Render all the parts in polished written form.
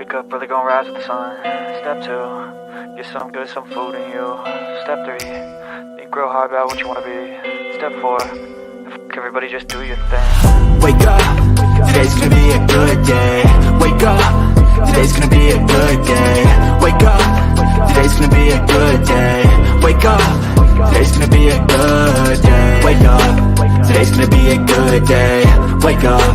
Wake up, really gonna rise with the sun. Step 2, get some good, some food in you. Step 3, think real hard about what you wanna be. Step 4, everybody just do your thing. Wake up, today's gonna be a good day. Wake up, today's gonna be a good day. Wake up, today's gonna be a good day. Wake up, today's gonna be a good day. Wake up, today's gonna be a good day. Wake up,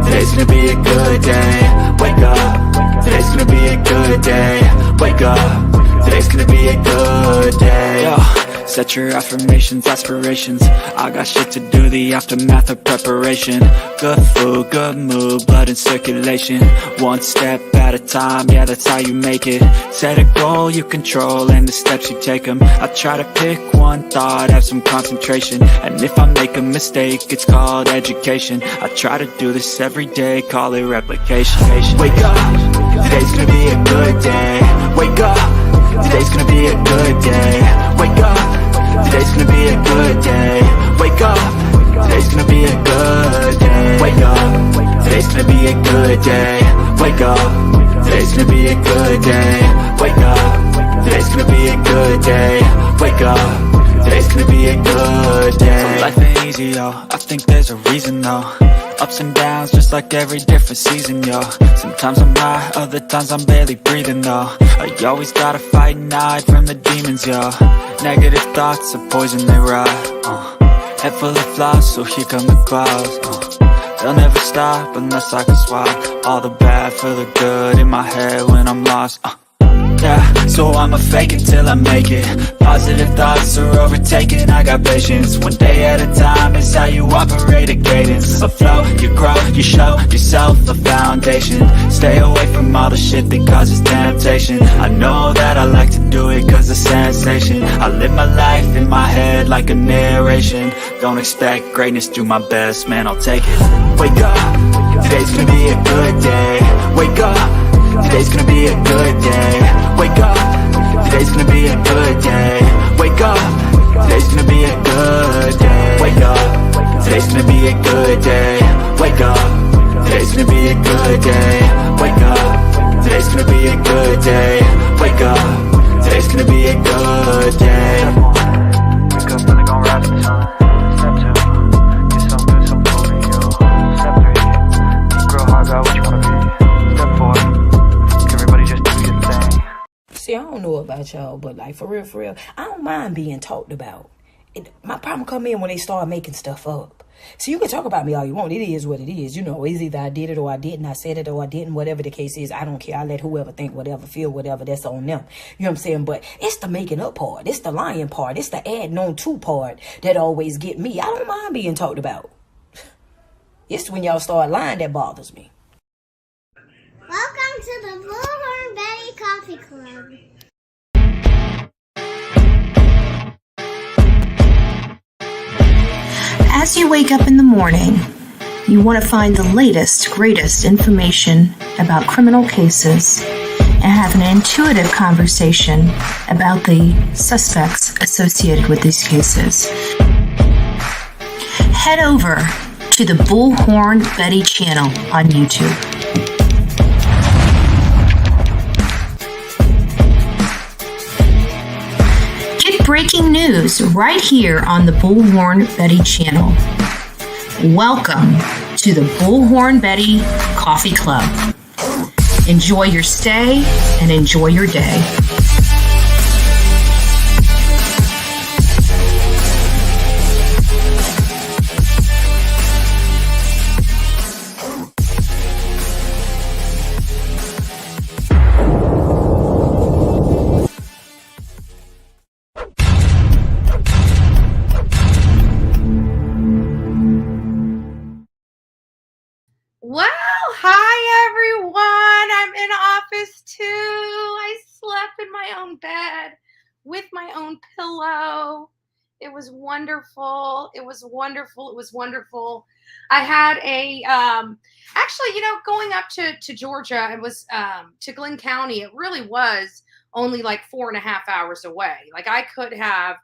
today's gonna be a good day. Wake up, today's gonna be a good day. Wake up, today's gonna be a good day. Yo, set your affirmations, aspirations. I got shit to do, the aftermath of preparation. Good food, good mood, blood in circulation. One step at a time, yeah, that's how you make it. Set a goal you control and the steps you take them. I try to pick one thought, have some concentration. And if I make a mistake, it's called education. I try to do this every day, call it replication. Wake up, today's gonna be a good day. Wake up, today's gonna be a good day. Wake up, today's gonna be a good day. Wake up, today's gonna be a good day. Wake up, today's gonna be a good day. Wake up, today's gonna be a good day. Wake up, today's gonna be a good day. Wake up, today's gonna be a good day. So life ain't easy, yo, I think there's a reason though. Ups and downs, just like every different season, yo. Sometimes I'm high, other times I'm barely breathing, though. I always gotta fight and hide from the demons, yo. Negative thoughts are poison, they rot. Head full of flaws, so here come the clouds. They'll never stop unless I can swap all the bad for the good in my head when I'm lost. Yeah, so I'ma fake it till I make it. Positive thoughts are overtaken, I got patience. One day at a time is how you operate a cadence. A flow, you grow, you show yourself a foundation. Stay away from all the shit that causes temptation. I know that I like to do it cause it's sensation. I live my life in my head like a narration. Don't expect greatness, do my best, man, I'll take it. Wake up, today's gonna be a good day. Wake up, today's gonna be a good day. Wake up, today's gonna be a good day. Wake up, today's gonna be a good day. Wake up, today's gonna be a good day. Wake up, today's gonna be a good day. Wake up, today's gonna be a good day. Wake up, today's gonna be a good day. Wake up, really gonna rise with the sun. Step 2, get some good, some food in you. Step 3, think real hard about what you wanna be. Step 4, everybody just do your thing. See, I don't know about y'all, but like for real, I don't mind being talked about. My problem come in when they start making stuff up. So you can talk about me all you want. It is what it is. You know, it's either I did it or I didn't. I said it or I didn't. Whatever the case is, I don't care. I let whoever think whatever, feel whatever. That's on them. You know what I'm saying? But it's the making up part. It's the lying part. It's the adding on to part that always get me. I don't mind being talked about. It's when y'all start lying that bothers me. Welcome to the Bullhorn Betty Coffee Club. As you wake up in the morning, you want to find the latest, greatest information about criminal cases and have an intuitive conversation about the suspects associated with these cases. Head over to the Bullhorn Betty channel on YouTube. Get breaking news right here on the Bullhorn Betty channel. Welcome to the Bullhorn Betty Coffee Club. Enjoy your stay and enjoy your day. Well, hi everyone. I'm in office too. I slept in my own bed with my own pillow. It was wonderful. It was wonderful. It was wonderful. I had a actually, going up to Georgia, it was to Glenn County. It really was only like 4.5 hours away. Like I could have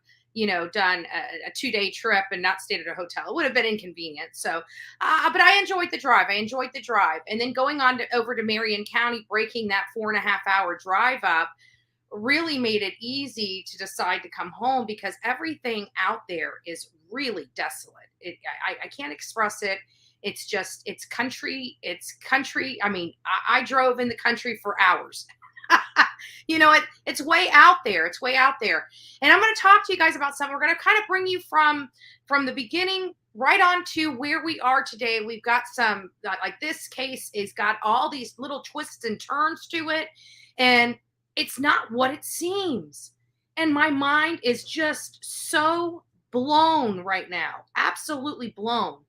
done a 2-day trip and not stayed at a hotel. It would have been inconvenient. So, but I enjoyed the drive. And then going on over to Marion County, breaking that 4.5-hour drive up really made it easy to decide to come home because everything out there is really desolate. I can't express it. It's country. I mean, I drove in the country for hours. It's way out there. And I'm going to talk to you guys about something. We're going to kind of bring you from the beginning right on to where we are today. We've got some, like this case has got all these little twists and turns to it. And it's not what it seems. And my mind is just so blown right now. Absolutely blown.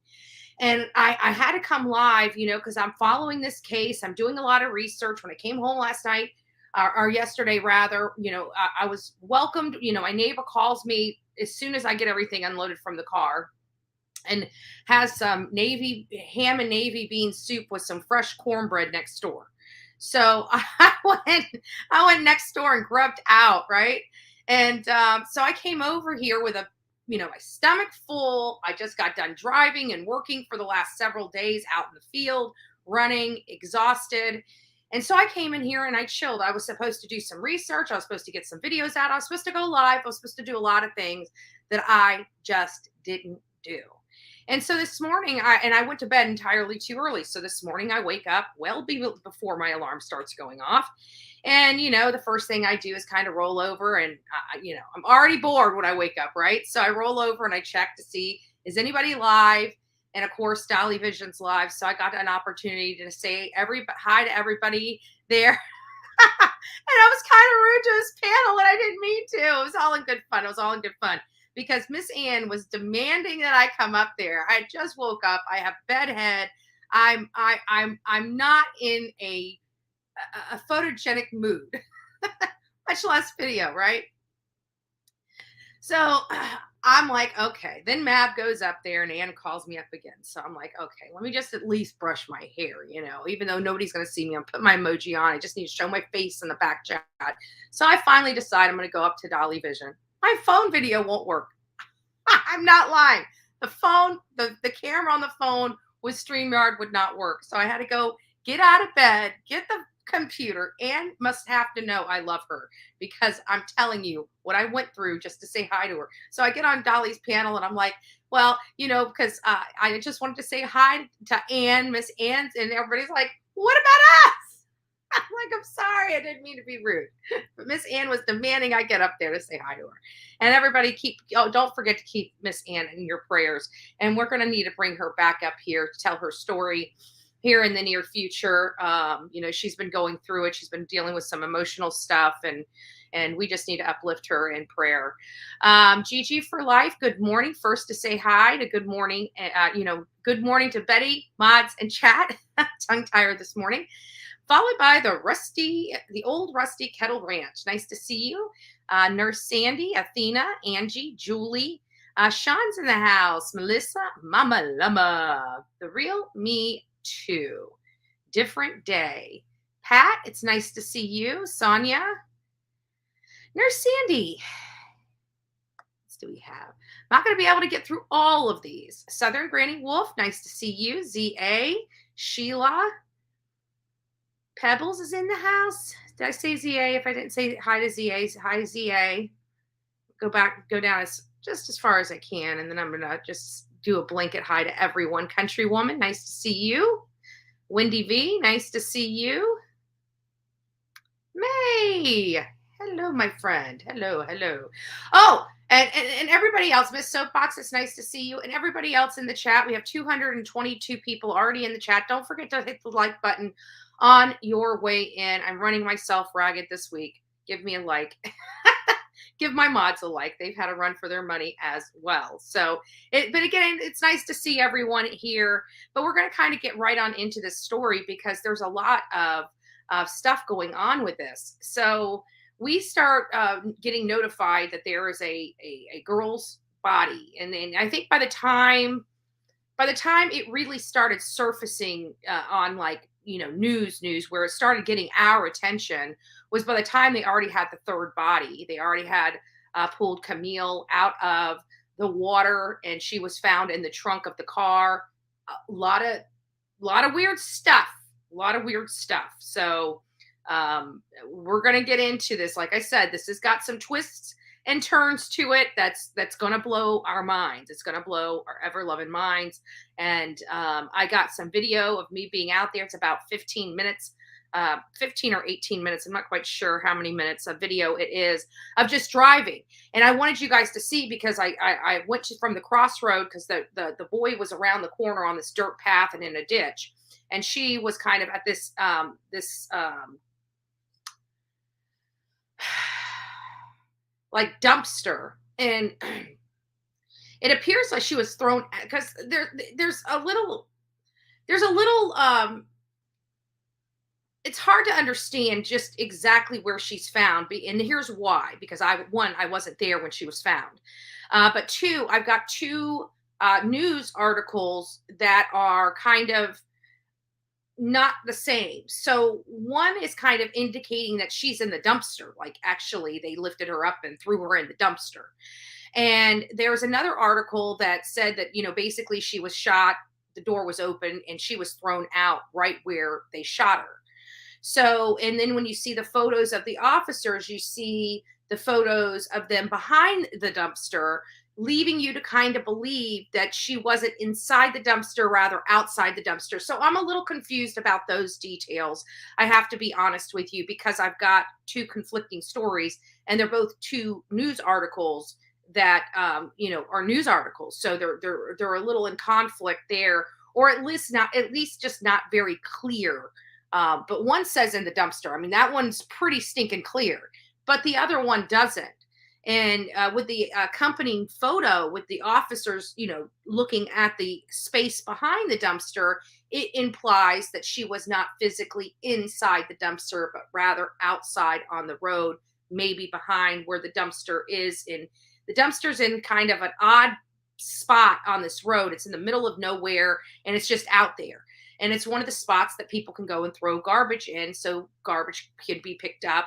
And I had to come live, because I'm following this case. I'm doing a lot of research. When I came home last night, or yesterday rather, I was welcomed. My neighbor calls me as soon as I get everything unloaded from the car and has some ham and navy bean soup with some fresh cornbread next door. So I went next door and grubbed out, right? And so I came over here with my stomach full. I just got done driving and working for the last several days out in the field, running, exhausted. And so I came in here and I chilled. I was supposed to do some research. I was supposed to get some videos out. I was supposed to go live. I was supposed to do a lot of things that I just didn't do. And so this morning, I went to bed entirely too early. So this morning I wake up well before my alarm starts going off. And, the first thing I do is kind of roll over and, I'm already bored when I wake up, right? So I roll over and I check to see, is anybody live? And of course, Dolly Vision's live. So I got an opportunity to say hi to everybody there. And I was kind of rude to his panel and I didn't mean to. It was all in good fun. Because Miss Ann was demanding that I come up there. I just woke up. I have bedhead. I'm not in a photogenic mood, much less video, right? So I'm like, okay. Then Mab goes up there and Ann calls me up again. So I'm like, okay, let me just at least brush my hair, even though nobody's going to see me. I'm putting my emoji on. I just need to show my face in the back chat. So I finally decide I'm going to go up to Dolly Vision. My phone video won't work. I'm not lying. The phone, the camera on the phone with StreamYard would not work. So I had to go get out of bed, get the computer, and must have to know I love her because I'm telling you what I went through just to say hi to her. So I get on Dolly's panel and I'm like, well, because I just wanted to say hi to Ann, Miss Ann, and everybody's like, what about us? I'm like, I'm sorry, I didn't mean to be rude. But Miss Ann was demanding I get up there to say hi to her. And everybody don't forget to keep Miss Ann in your prayers. And we're going to need to bring her back up here to tell her story here in the near future. She's been going through it. She's been dealing with some emotional stuff and we just need to uplift her in prayer. Gigi for life. Good morning. First to say hi to good morning. Good morning to Betty, mods, and chat. Tongue tired this morning. Followed by the old rusty kettle ranch. Nice to see you. Nurse Sandy, Athena, Angie, Julie, Sean's in the house. Melissa, Mama Llama, the real me too. Different day. Pat, it's nice to see you. Sonia, Nurse Sandy. What do we have? I'm not going to be able to get through all of these. Southern Granny Wolf, nice to see you. ZA, Sheila. Pebbles is in the house. Did I say ZA? If I didn't say hi to ZA, hi ZA. Go down just as far as I can. And then I'm going to just do a blanket hi to everyone. Country Woman, nice to see you. Wendy V, nice to see you. May, hello, my friend. Hello. Oh, and everybody else, Miss Soapbox, it's nice to see you. And everybody else in the chat. We have 222 people already in the chat. Don't forget to hit the like button on your way in. I'm running myself ragged this week. Give me a like. Give my mods a like. They've had a run for their money as well. So, but again, it's nice to see everyone here. But we're going to kind of get right on into this story because there's a lot of stuff going on with this. So we start getting notified that there is a girl's body, and then I think by the time it really started surfacing on news where it started getting our attention was by the time they already had the third body. They already had pulled Camille out of the water, and she was found in the trunk of the car. A lot of weird stuff. A lot of weird stuff. So we're gonna get into this. Like I said, this has got some twists and turns to it. That's gonna blow our minds. It's gonna blow our ever-loving minds. And I got some video of me being out there. It's about 15 minutes. 15 or 18 minutes. I'm not quite sure how many minutes of video it is of just driving. And I wanted you guys to see, because I went from the crossroad, because the boy was around the corner on this dirt path and in a ditch. And she was kind of at this like dumpster. And it appears like she was thrown, because there's a little it's hard to understand just exactly where she's found. And here's why, because I wasn't there when she was found. But two, I've got two news articles that are kind of not the same. So one is kind of indicating that she's in the dumpster. Like, actually, they lifted her up and threw her in the dumpster. And there's another article that said that, basically she was shot, the door was open, and she was thrown out right where they shot her. So, and then when you see the photos of the officers, you see the photos of them behind the dumpster, leaving you to kind of believe that she wasn't inside the dumpster, rather outside the dumpster. So I'm a little confused about those details. I have to be honest with you, because I've got two conflicting stories, and they're both two news articles that, are news articles. So they're a little in conflict there, or at least just not very clear. But one says in the dumpster. I mean, that one's pretty stinking clear, but the other one doesn't. And with the accompanying photo with the officers, looking at the space behind the dumpster, it implies that she was not physically inside the dumpster, but rather outside on the road, maybe behind where the dumpster is. The dumpster's in kind of an odd spot on this road. It's in the middle of nowhere, and it's just out there. And it's one of the spots that people can go and throw garbage in, so garbage can be picked up.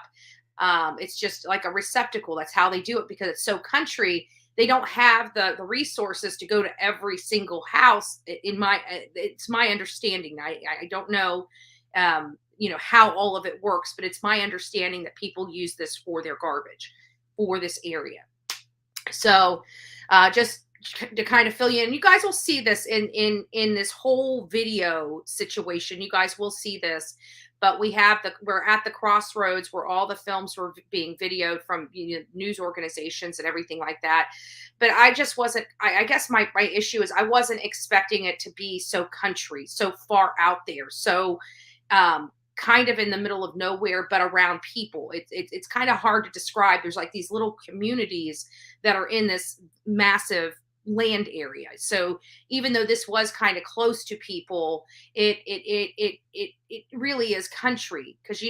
It's just like a receptacle. That's how they do it, because it's so country. They don't have the resources to go to every single house. It's my understanding. I don't know, how all of it works, but it's my understanding that people use this for their garbage for this area. So just to kind of fill you in, you guys will see this in this whole video situation. You guys will see this, but we're at the crossroads where all the films were being videoed from news organizations and everything like that. But I just wasn't, I guess my issue is I wasn't expecting it to be so country, so far out there. So kind of in the middle of nowhere, but around people. It's kind of hard to describe. There's like these little communities that are in this massive land area. So even though this was kind of close to people, it really is country, because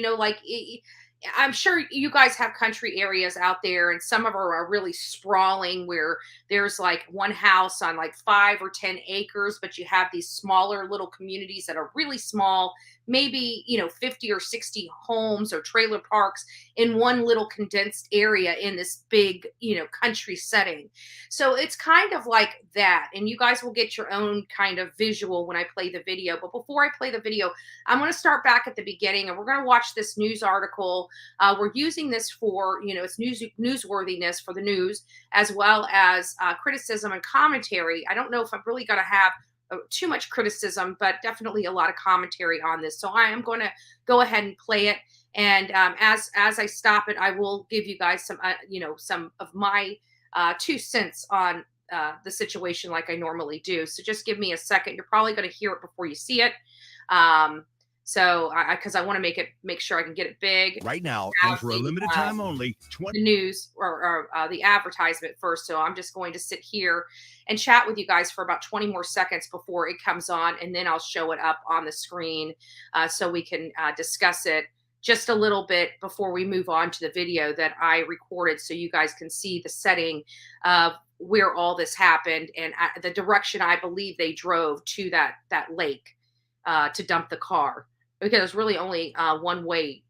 I'm sure you guys have country areas out there, and some of them are really sprawling, where there's like one house on like 5 or 10 acres, but you have these smaller little communities that are really small, maybe 50 or 60 homes or trailer parks in one little condensed area in this big country setting. So it's kind of like that, and you guys will get your own kind of visual when I play the video. But before I play the video, I'm going to start back at the beginning, and we're going to watch this news article. We're using this for it's newsworthiness for the news, as well as criticism and commentary. I don't know if I'm really going to have too much criticism, but definitely a lot of commentary on this. So I am going to go ahead and play it. And as I stop it, I will give you guys some, some of my 2 cents on the situation, like I normally do. So just give me a second. You're probably going to hear it before you see it. So because I want to make sure I can get it big right now, and for a limited time only, the news or the advertisement first. So I'm just going to sit here and chat with you guys for about 20 more seconds before it comes on, and then I'll show it up on the screen so we can discuss it just a little bit before we move on to the video that I recorded, so you guys can see the setting of where all this happened and the direction I believe they drove to that lake to dump the car, because there's really only one way.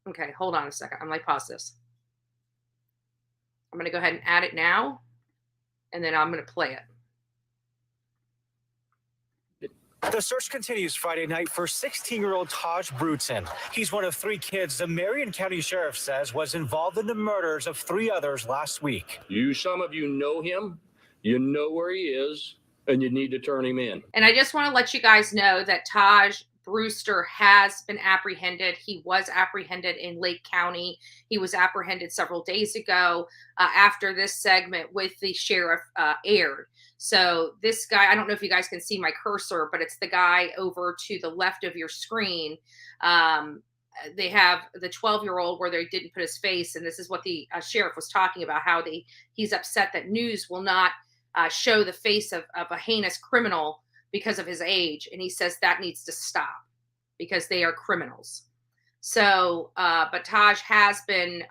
Okay, hold on a second. I'm going to pause this. I'm going to go ahead and add it now, and then I'm going to play it. The search continues Friday night for 16-year-old Taj Bruton. He's one of 3 kids the Marion County Sheriff says was involved in the murders of 3 others last week. Some of you know him, you know where he is, and you need to turn him in. And I just want to let you guys know that Taj Brewster has been apprehended. He was apprehended in Lake County. He was apprehended several days ago after this segment with the sheriff aired. So this guy, I don't know if you guys can see my cursor, but it's the guy over to the left of your screen. They have the 12-year-old where they didn't put his face. And this is what the sheriff was talking about, how he's upset that news will not show the face of a heinous criminal because of his age. And he says that needs to stop because they are criminals. So, but Taj has been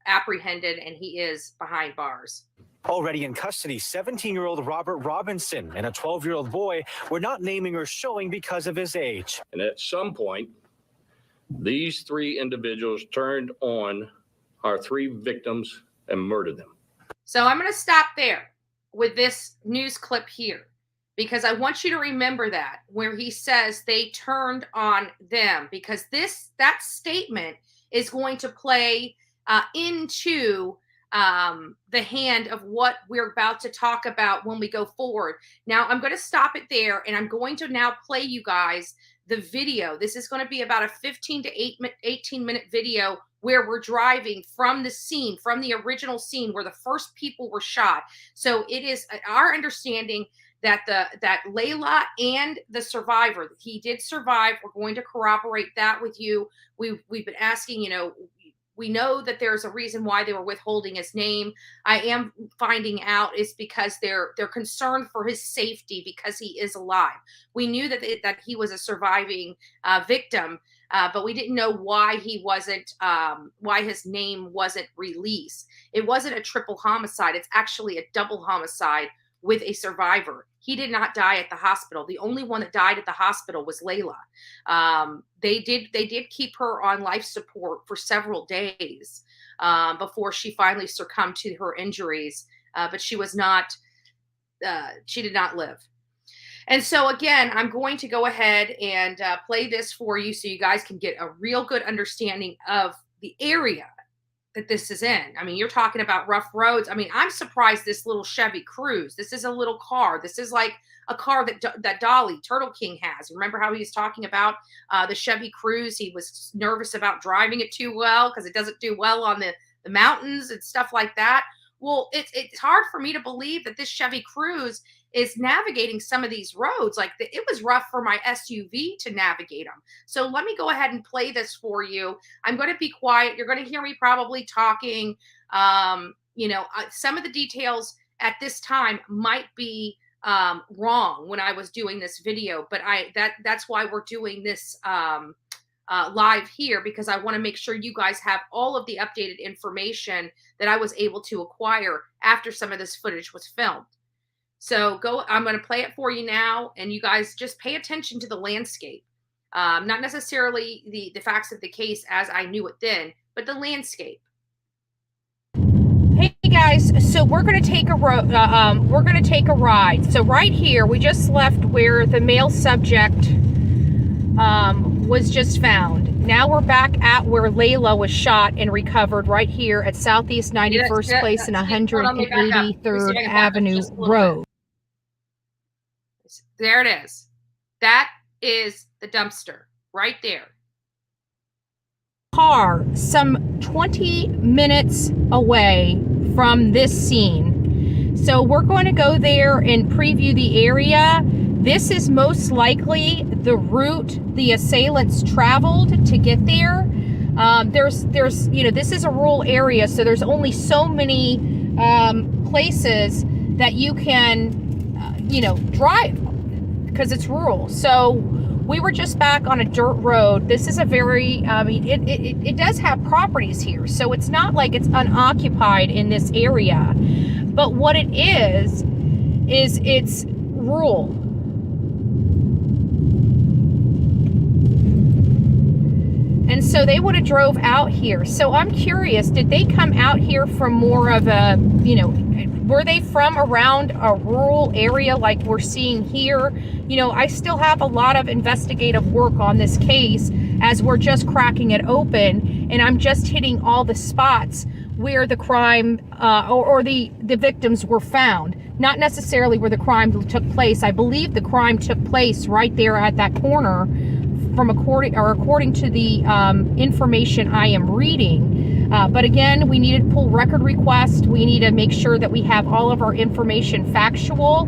apprehended and he is behind bars. Already in custody, 17-year-old Robert Robinson and a 12-year-old boy were not naming or showing because of his age. And at some point, these 3 individuals turned on our 3 victims and murdered them. So I'm going to stop there with this news clip here, because I want you to remember that where he says they turned on them, because that statement is going to play into the hand of what we're about to talk about when we go forward. Now, I'm going to stop it there, and I'm going to now play you guys the video. This is going to be about a 15 to 18-minute video where we're driving from the scene, from the original scene where the first people were shot. So it is our understanding that that Layla and the survivor, he did survive. We're going to corroborate that with you. We've been asking, we know that there's a reason why they were withholding his name. I am finding out is because they're concerned for his safety because he is alive. We knew that he was a surviving victim, but we didn't know why he wasn't, why his name wasn't released. It wasn't a triple homicide. It's actually a double homicide with a survivor. He did not die at the hospital. The only one that died at the hospital was Layla. They did keep her on life support for several days before she finally succumbed to her injuries. But she was not, she did not live. And so again, I'm going to go ahead and play this for you so you guys can get a real good understanding of the area that this is in. I mean, you're talking about rough roads. I mean, I'm surprised this little Chevy Cruze. This is a little car. This is like a car that Dolly, Turtle King has. Remember how he was talking about the Chevy Cruze? He was nervous about driving it too well because it doesn't do well on the mountains and stuff like that. Well, it's hard for me to believe that this Chevy Cruze is navigating some of these roads. Like it was rough for my SUV to navigate them. So let me go ahead and play this for you. I'm going to be quiet. You're going to hear me probably talking. Some of the details at this time might be wrong when I was doing this video, but that's why we're doing this live here, because I want to make sure you guys have all of the updated information that I was able to acquire after some of this footage was filmed. So I'm going to play it for you now, and you guys just pay attention to the landscape. Not necessarily the facts of the case as I knew it then, but the landscape. Hey guys, so we're going to take a ride. So right here, we just left where the male subject was just found. Now we're back at where Layla was shot and recovered right here at Southeast 91st Place and 183rd Avenue Road. There it is. That is the dumpster right there. Car some 20 minutes away from this scene. So we're going to go there and preview the area. This is most likely the route the assailants traveled to get there. There's this is a rural area, so there's only so many places that you can, drive because it's rural. So we were just back on a dirt road. This is a very, it does have properties here, so it's not like it's unoccupied in this area. But what it is it's rural. And so they would have drove out here. So I'm curious, did they come out here from more of a, you know, were they from around a rural area like we're seeing here? You know, I still have a lot of investigative work on this case as we're just cracking it open, and I'm just hitting all the spots where the crime or the victims were found. Not necessarily where the crime took place. I believe the crime took place right there at that corner, according to the information I am reading. But again, we need to pull record requests. We need to make sure that we have all of our information factual.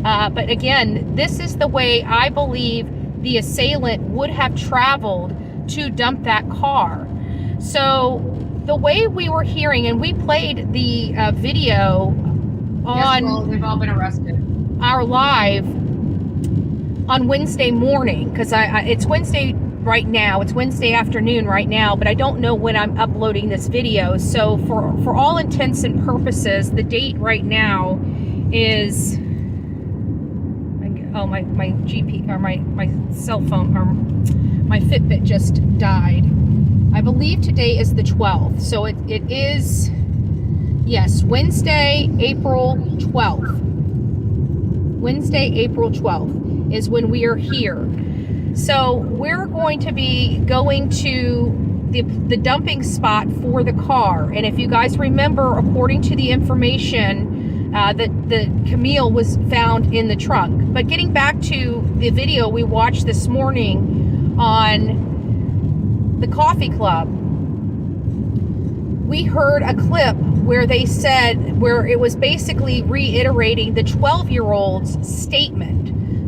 But again, this is the way I believe the assailant would have traveled to dump that car. So the way we were hearing, and we played the video on, yes, well, they've all been arrested. Our live on Wednesday morning, because it's Wednesday right now. It's Wednesday afternoon right now, but I don't know when I'm uploading this video. So for all intents and purposes, the date right now is, oh, my GP, or my cell phone, or my Fitbit just died. I believe today is the 12th. So it is, yes, Wednesday, April 12th. Wednesday, April 12th is when we are here. So we're going to be going to the dumping spot for the car. And if you guys remember, according to the information, that the Camille was found in the trunk. But getting back to the video we watched this morning on the coffee club, we heard a clip where they said, where it was basically reiterating the 12-year-old's statement.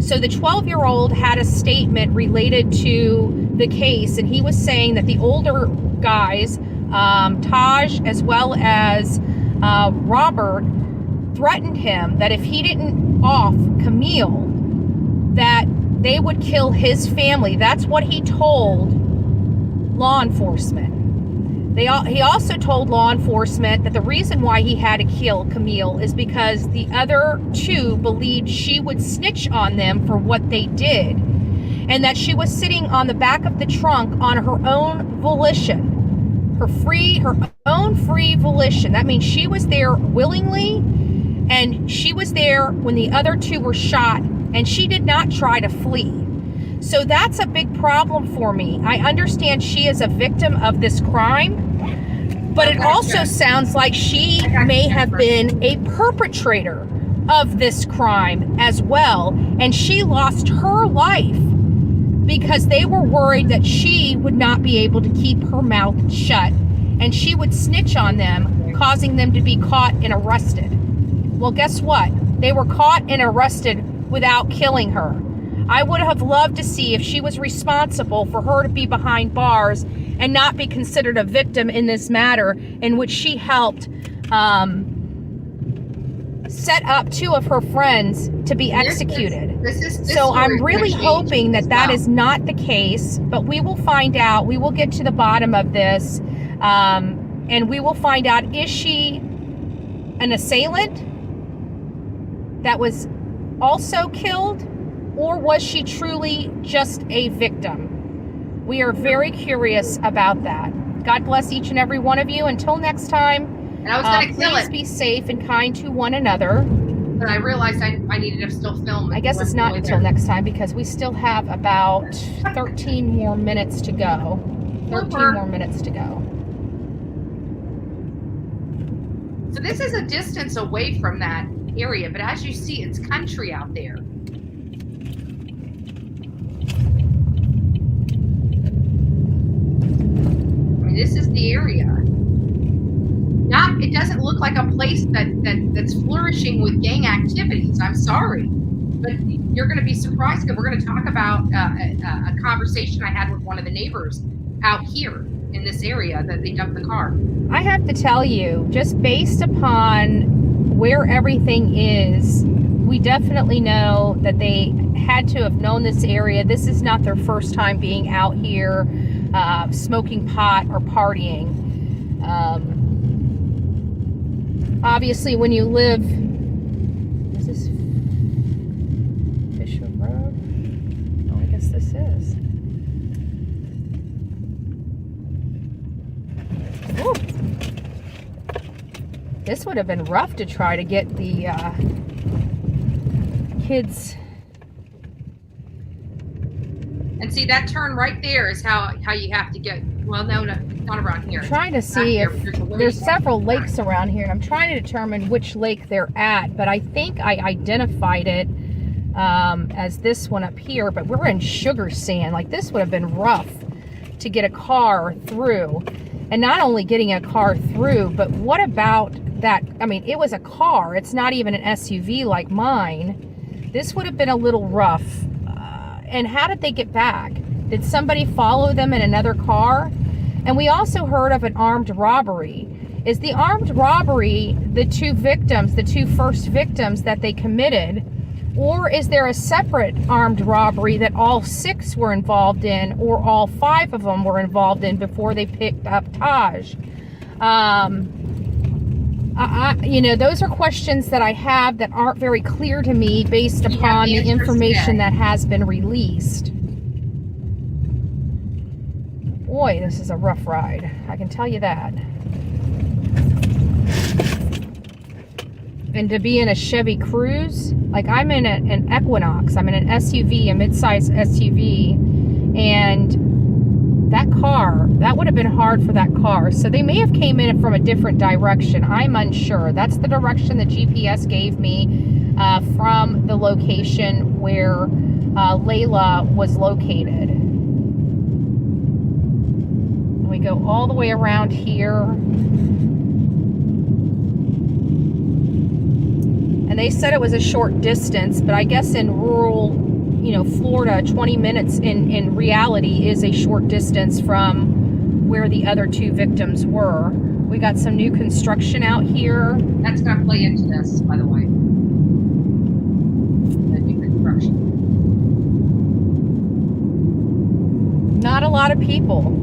So the 12-year-old had a statement related to the case, and he was saying that the older guys, Taj as well as Robert, threatened him that if he didn't off Camille, that they would kill his family. That's what he told law enforcement. He also told law enforcement that the reason why he had to kill Camille is because the other two believed she would snitch on them for what they did, and that she was sitting on the back of the trunk on her own volition, her own free volition. That means she was there willingly, and she was there when the other two were shot, and she did not try to flee. So that's a big problem for me. I understand she is a victim of this crime, but it also sounds like she may have been a perpetrator of this crime as well, and she lost her life because they were worried that she would not be able to keep her mouth shut, and she would snitch on them, causing them to be caught and arrested. Well, guess what? They were caught and arrested without killing her. I would have loved to see if she was responsible for her to be behind bars and not be considered a victim in this matter, in which she helped set up two of her friends to be executed. So I'm really hoping that that is not the case, but we will find out. We will get to the bottom of this, and we will find out, is she an assailant that was also killed, or was she truly just a victim? We are very curious about that. God bless each and every one of you. Until next time, please be safe and kind to one another. But I realized I needed to still film. I guess it's not until next time, because we still have about 13 more minutes to go. 13 more minutes to go. So this is a distance away from that area, but as you see, it's country out there. This is the area. It doesn't look like a place that's flourishing with gang activities. I'm sorry, but you're going to be surprised, because we're going to talk about a conversation I had with one of the neighbors out here in this area that they dumped the car. I have to tell you, just based upon where everything is, we definitely know that they had to have known this area. This is not their first time being out here smoking pot or partying. Obviously, when you live, is this Fisher Road? Oh, I guess this is. This would have been rough to try to get the kids. And see, that turn right there is how you have to get. Well, no, not around here. I'm trying to see if there's several lakes around here, and I'm trying to determine which lake they're at, but I think I identified it as this one up here, but we're in sugar sand. Like, this would have been rough to get a car through. And not only getting a car through, but what about that? I mean, it was a car. It's not even an SUV like mine. This would have been a little rough. And how did they get back? Did somebody follow them in another car? And we also heard of an armed robbery. Is the armed robbery the two victims, the two first victims that they committed? Or is there a separate armed robbery that all 6 were involved in, or all 5 of them were involved in before they picked up Taj? You know, those are questions that I have that aren't very clear to me based upon the information that has been released. Boy, this is a rough ride. I can tell you that. And to be in a Chevy Cruze, like I'm in an Equinox, I'm in an SUV, a mid-size SUV, and that car, that would have been hard for that car. So they may have came in from a different direction. I'm unsure. That's the direction the GPS gave me from the location where Layla was located. And we go all the way around here. And they said it was a short distance, but I guess in rural, you know, Florida, 20 minutes in reality is a short distance from where the other 2 victims were. We got some new construction out here. That's going to play into this, by the way. The new construction. Not a lot of people.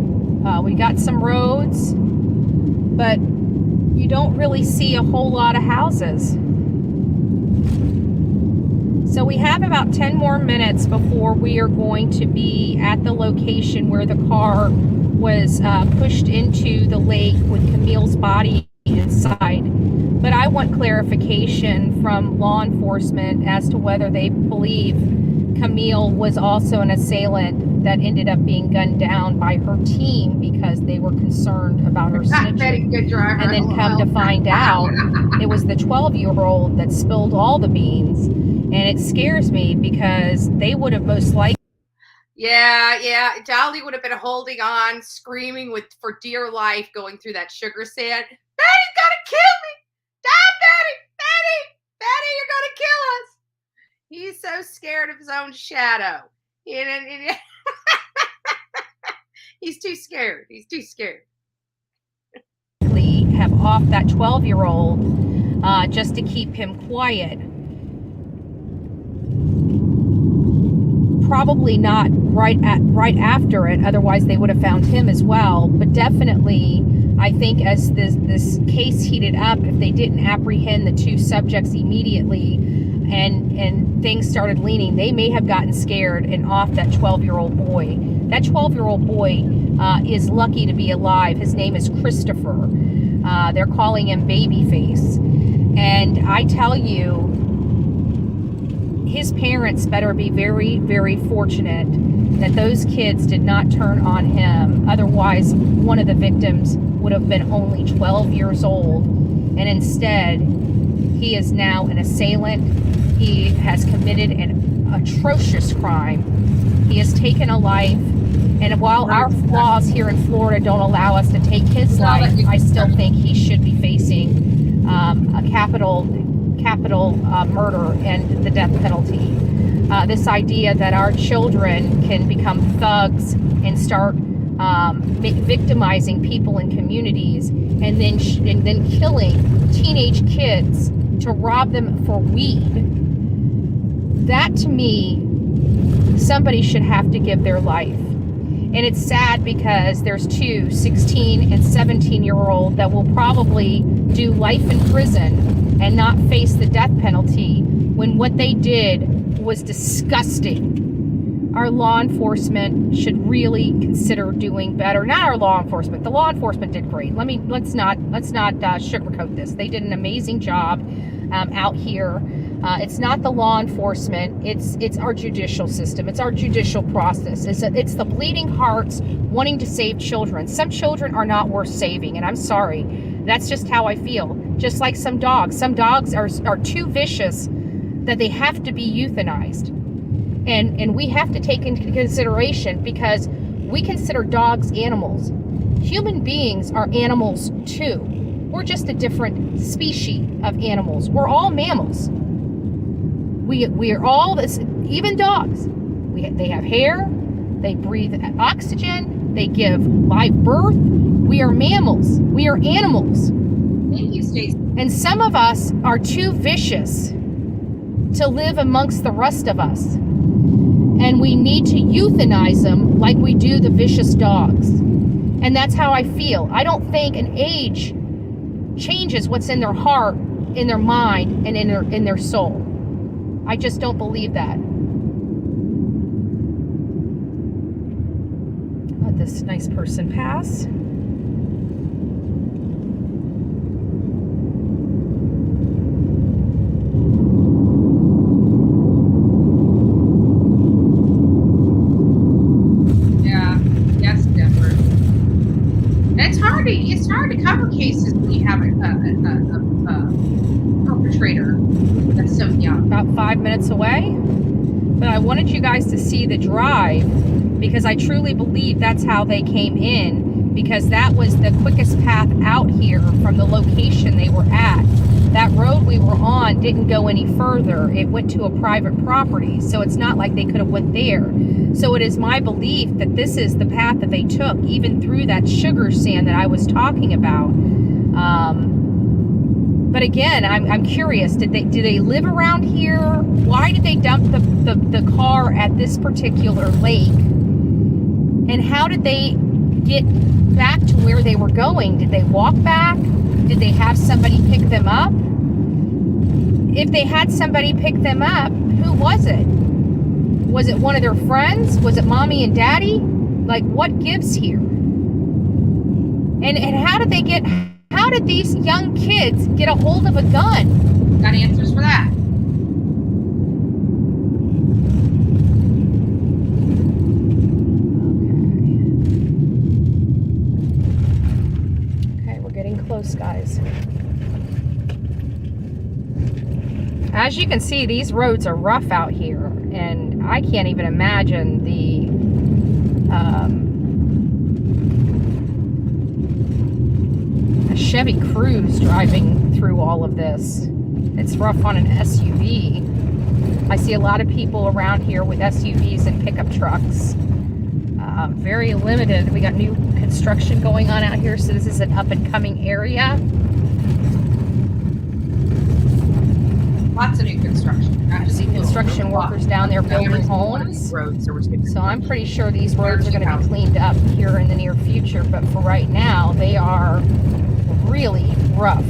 We got some roads, but you don't really see a whole lot of houses. So we have about 10 more minutes before we are going to be at the location where the car was pushed into the lake with Camille's body inside. But I want clarification from law enforcement as to whether they believe Camille was also an assailant that ended up being gunned down by her team because they were concerned about her snitching. Good driver. And then come to find out it was the 12-year-old that spilled all the beans. And it scares me because they would have most likely. Yeah. Dolly would have been holding on, screaming for dear life, going through that sugar sand. Daddy's gonna kill me! Stop, Daddy, you're gonna kill us! He's so scared of his own shadow. He's too scared. Have off that 12-year-old just to keep him quiet. Probably not right after it, otherwise they would have found him as well. But definitely, I think as this case heated up, if they didn't apprehend the 2 subjects immediately and things started leaning, they may have gotten scared and off that 12-year-old boy. That 12-year-old boy is lucky to be alive. His name is Christopher. They're calling him Babyface. And I tell you, his parents better be very, very fortunate that those kids did not turn on him. Otherwise, one of the victims would have been only 12 years old. And instead, he is now an assailant. He has committed an atrocious crime. He has taken a life. And while our laws here in Florida don't allow us to take his life, I still think he should be facing a capital murder and the death penalty. This idea that our children can become thugs and start victimizing people in communities and then killing teenage kids to rob them for weed, that to me, somebody should have to give their life. And it's sad because there's 2 16 and 17-year-old that will probably do life in prison and not face the death penalty when what they did was disgusting. our law enforcement should really consider doing better. Not our law enforcement. The law enforcement did great. Let's not sugarcoat this. They did an amazing job out here. It's not the law enforcement. It's our judicial system. It's our judicial process. It's the bleeding hearts wanting to save children. Some children are not worth saving, and I'm sorry. That's just how I feel. Just like some dogs. Some dogs are too vicious that they have to be euthanized. And we have to take into consideration, because we consider dogs animals. Human beings are animals too. We're just a different species of animals. We're all mammals. We are all this, even dogs. They have hair, they breathe oxygen, they give live birth. We are mammals. We are animals. Thank you, Stacey. And some of us are too vicious to live amongst the rest of us. And we need to euthanize them like we do the vicious dogs. And that's how I feel. I don't think an age changes what's in their heart, in their mind, and in their soul. I just don't believe that. Let this nice person pass. It's hard to cover cases when you have a perpetrator that's so young. About 5 minutes away. But I wanted you guys to see the drive, because I truly believe that's how they came in, because that was the quickest path out here from the location they were at. That road we were on didn't go any further. It went to a private property, so it's not like they could have went there. So it is my belief that this is the path that they took, even through that sugar sand that I was talking about. But again, I'm curious. Do they live around here? Why did they dump the car at this particular lake? And how did they get back to where they were going? Did they walk back? Did they have somebody pick them up? If they had somebody pick them up, who was it? Was it one of their friends? Was it mommy and daddy? Like, what gives here? And how did these young kids get a hold of a gun? Got answers for that. Okay, we're getting close, guys. As you can see, these roads are rough out here, and I can't even imagine a Chevy Cruze driving through all of this. It's rough on an SUV. I see a lot of people around here with SUVs and pickup trucks. Very limited. We got new construction going on out here, so this is an up-and-coming area. Lots of new construction. I see construction workers down there building homes. So I'm pretty sure these roads are going to be cleaned up here in the near future, but for right now, they are really rough.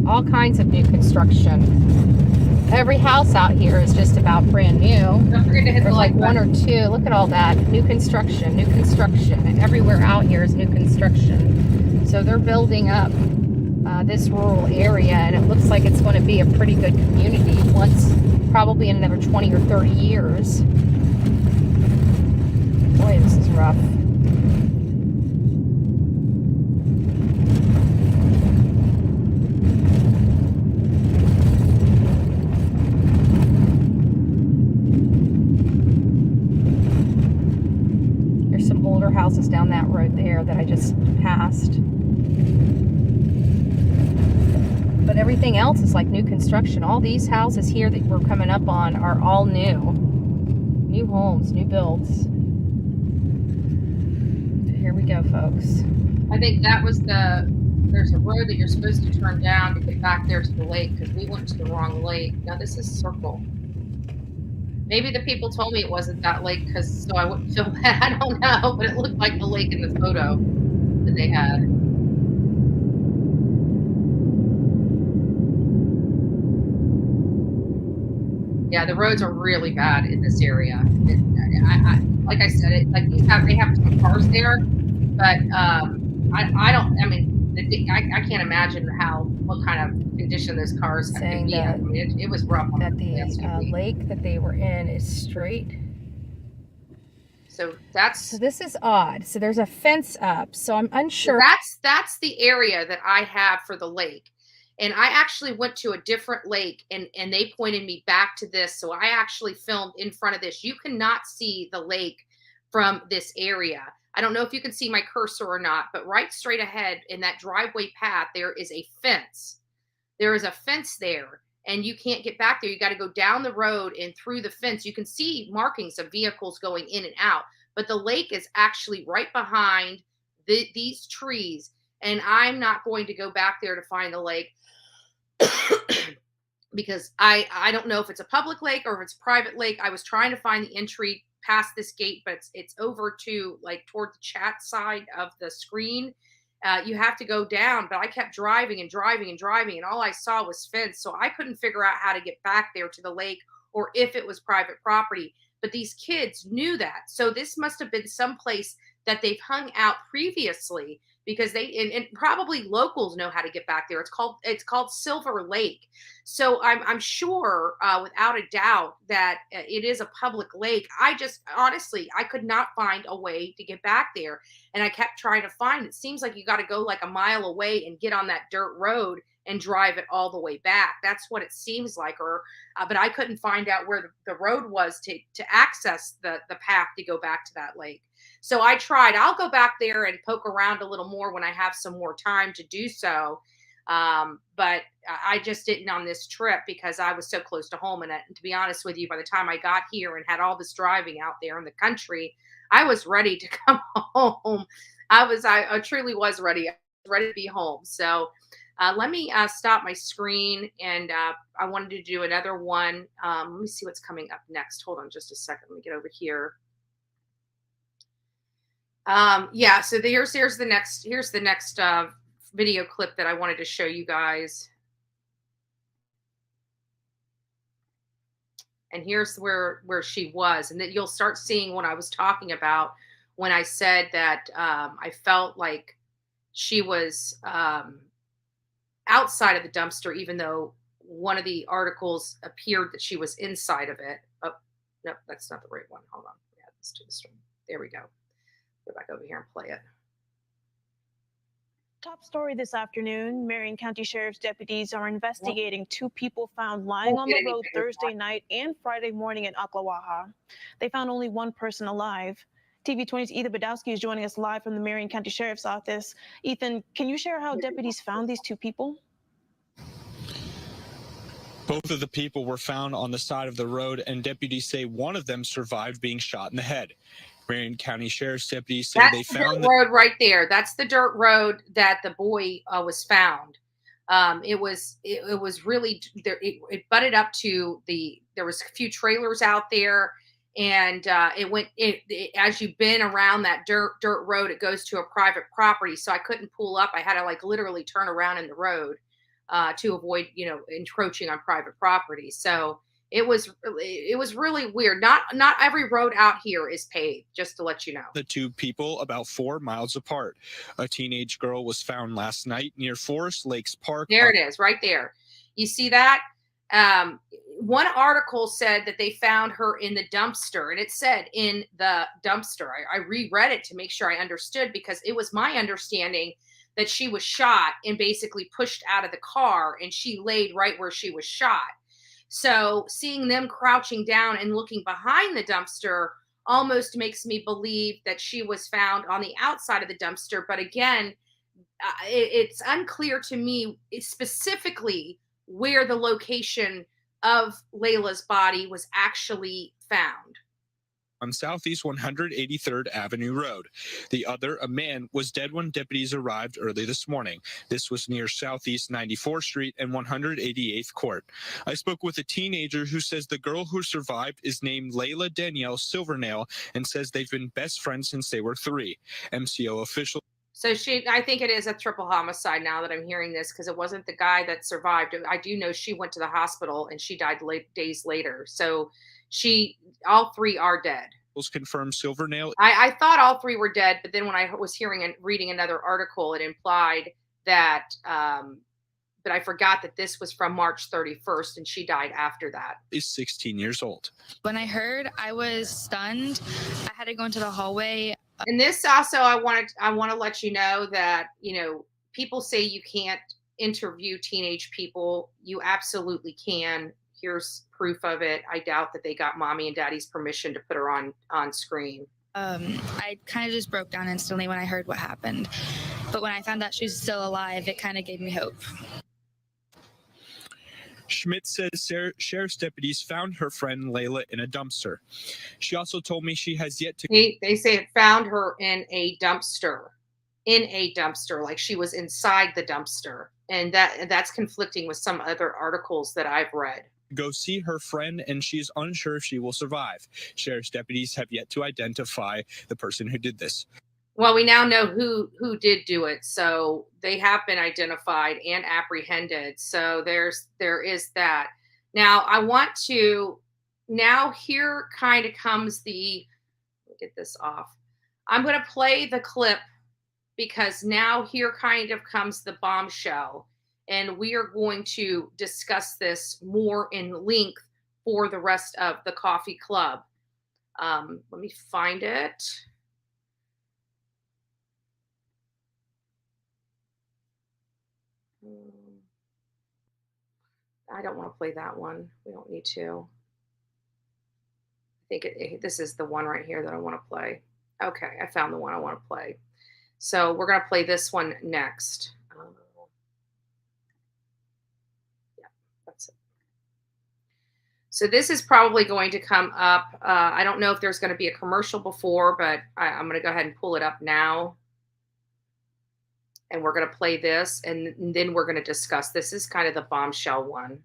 All kinds of new construction. Every house out here is just about brand new. Don't forget to hit There's the like one button. or two. Look at all that. New construction, and everywhere out here is new construction. So they're building up this rural area, and it looks like it's going to be a pretty good community once, probably in another 20 or 30 years. Boy, this is rough. Houses down that road there that I just passed. But everything else is like new construction. All these houses here that we're coming up on are all new. New homes, new builds. Here we go, folks. I think that was there's a road that you're supposed to turn down to get back there to the lake, because we went to the wrong lake. Now this is Circle. Maybe the people told me it wasn't that lake so I wouldn't feel bad. I don't know, but it looked like the lake in the photo that they had. Yeah, the roads are really bad in this area. Like I said, like they have some cars there, but I don't. I mean, I can't imagine what kind of condition those cars could Saying be in. I mean, it was rough on that the last few weeks. lake that they were in is straight. So this is odd. So there's a fence up. So I'm unsure. That's the area that I have for the lake. And I actually went to a different lake and they pointed me back to this. So I actually filmed in front of this. You cannot see the lake from this area. I don't know if you can see my cursor or not, but right straight ahead in that driveway path, there is a fence. There is a fence there and you can't get back there. You got to go down the road and through the fence. You can see markings of vehicles going in and out, but the lake is actually right behind these trees. And I'm not going to go back there to find the lake because I don't know if it's a public lake or if it's a private lake. I was trying to find the entry past this gate, but it's over to like toward the chat side of the screen. You have to go down, but I kept driving and driving and driving, and all I saw was fence. So I couldn't figure out how to get back there to the lake or if it was private property. But these kids knew that. So this must have been someplace that they've hung out previously because and probably locals know how to get back there. It's called Silver Lake. So I'm sure without a doubt that it is a public lake. Honestly, I could not find a way to get back there. And I kept trying to find it. Seems like you got to go like a mile away and get on that dirt road and drive it all the way back. That's what it seems like. But I couldn't find out where the road was to access the path to go back to that lake. So I tried. I'll go back there and poke around a little more when I have some more time to do so. But I just didn't on this trip because I was so close to home. And to be honest with you, by the time I got here and had all this driving out there in the country, I was ready to come home. I truly was ready. I was ready to be home. So let me stop my screen, and I wanted to do another one. Let me see what's coming up next. Hold on just a second. Let me get over here. Yeah, so here's the next video clip that I wanted to show you guys. And here's where she was, and that you'll start seeing what I was talking about when I said that I felt like she was outside of the dumpster, even though one of the articles appeared that she was inside of it. Oh, no, that's not the right one. Hold on. Yeah, let's do this one. There we go. Go back over here and play it. Top story this afternoon, Marion County Sheriff's deputies are investigating two people found lying on the road Thursday night and Friday morning in Ocklawaha. They found only one person alive. TV20's Ethan Badowski is joining us live from the Marion County Sheriff's Office. Ethan, can you share how deputies found these two people? Both of the people were found on the side of the road, and deputies say one of them survived being shot in the head. Marion County Sheriff's deputies say they found the road right there. That's the dirt road that the boy was found. It was really there. It butted up to there was a few trailers out there, and as you've been around that dirt road, it goes to a private property. So I couldn't pull up. I had to like literally turn around in the road to avoid encroaching on private property. So it was really weird. Not every road out here is paved, just to let you know. The two people about 4 miles apart. A teenage girl was found last night near Forest Lakes Park. There it is, right there. You see that? One article said that they found her in the dumpster, and it said in the dumpster. I reread it to make sure I understood, because it was my understanding that she was shot and basically pushed out of the car, and she laid right where she was shot. So seeing them crouching down and looking behind the dumpster almost makes me believe that she was found on the outside of the dumpster. But again, it's unclear to me specifically where the location of Layla's body was actually found. on Southeast 183rd Avenue Road. The other, a man, was dead when deputies arrived early this morning. This was near Southeast 94th Street and 188th Court. I spoke with a teenager who says the girl who survived is named Layla Danielle Silvernail and says they've been best friends since they were 3. MCO officials. So I think it is a triple homicide now that I'm hearing this, because it wasn't the guy that survived. I do know she went to the hospital and she died days later. So all 3 are dead. Confirmed Silvernail. I thought all 3 were dead, but then when I was hearing and reading another article, it implied that, but I forgot that this was from March 31st and she died after that. Is 16 years old. When I heard, I was stunned. I had to go into the hallway. And this also, I want to let you know that, people say you can't interview teenage people. You absolutely can. Here's proof of it. I doubt that they got mommy and daddy's permission to put her on screen. I kind of just broke down instantly when I heard what happened. But when I found out she was still alive, it kind of gave me hope. Schmidt says sheriff's deputies found her friend Layla in a dumpster. She also told me she has yet to... They say it found her in a dumpster, like she was inside the dumpster. And that's conflicting with some other articles that I've read. Go see her friend, and she's unsure if she will survive. Sheriff's deputies have yet to identify the person who did this. Well, we now know who did do it, so they have been identified and apprehended. So there is that. Now I want to. Now here kind of comes the. Let me get this off. I'm going to play the clip because now here kind of comes the bombshell, and we are going to discuss this more in length for the rest of the coffee club. Let me find it. I don't want to play that one. We don't need to. I think this is the one right here that I want to play. Okay, I found the one I want to play. So we're going to play this one next. Yeah, that's it. So this is probably going to come up. I don't know if there's going to be a commercial before, but I'm going to go ahead and pull it up now. And we're going to play this, and then we're going to discuss. This is kind of the bombshell one.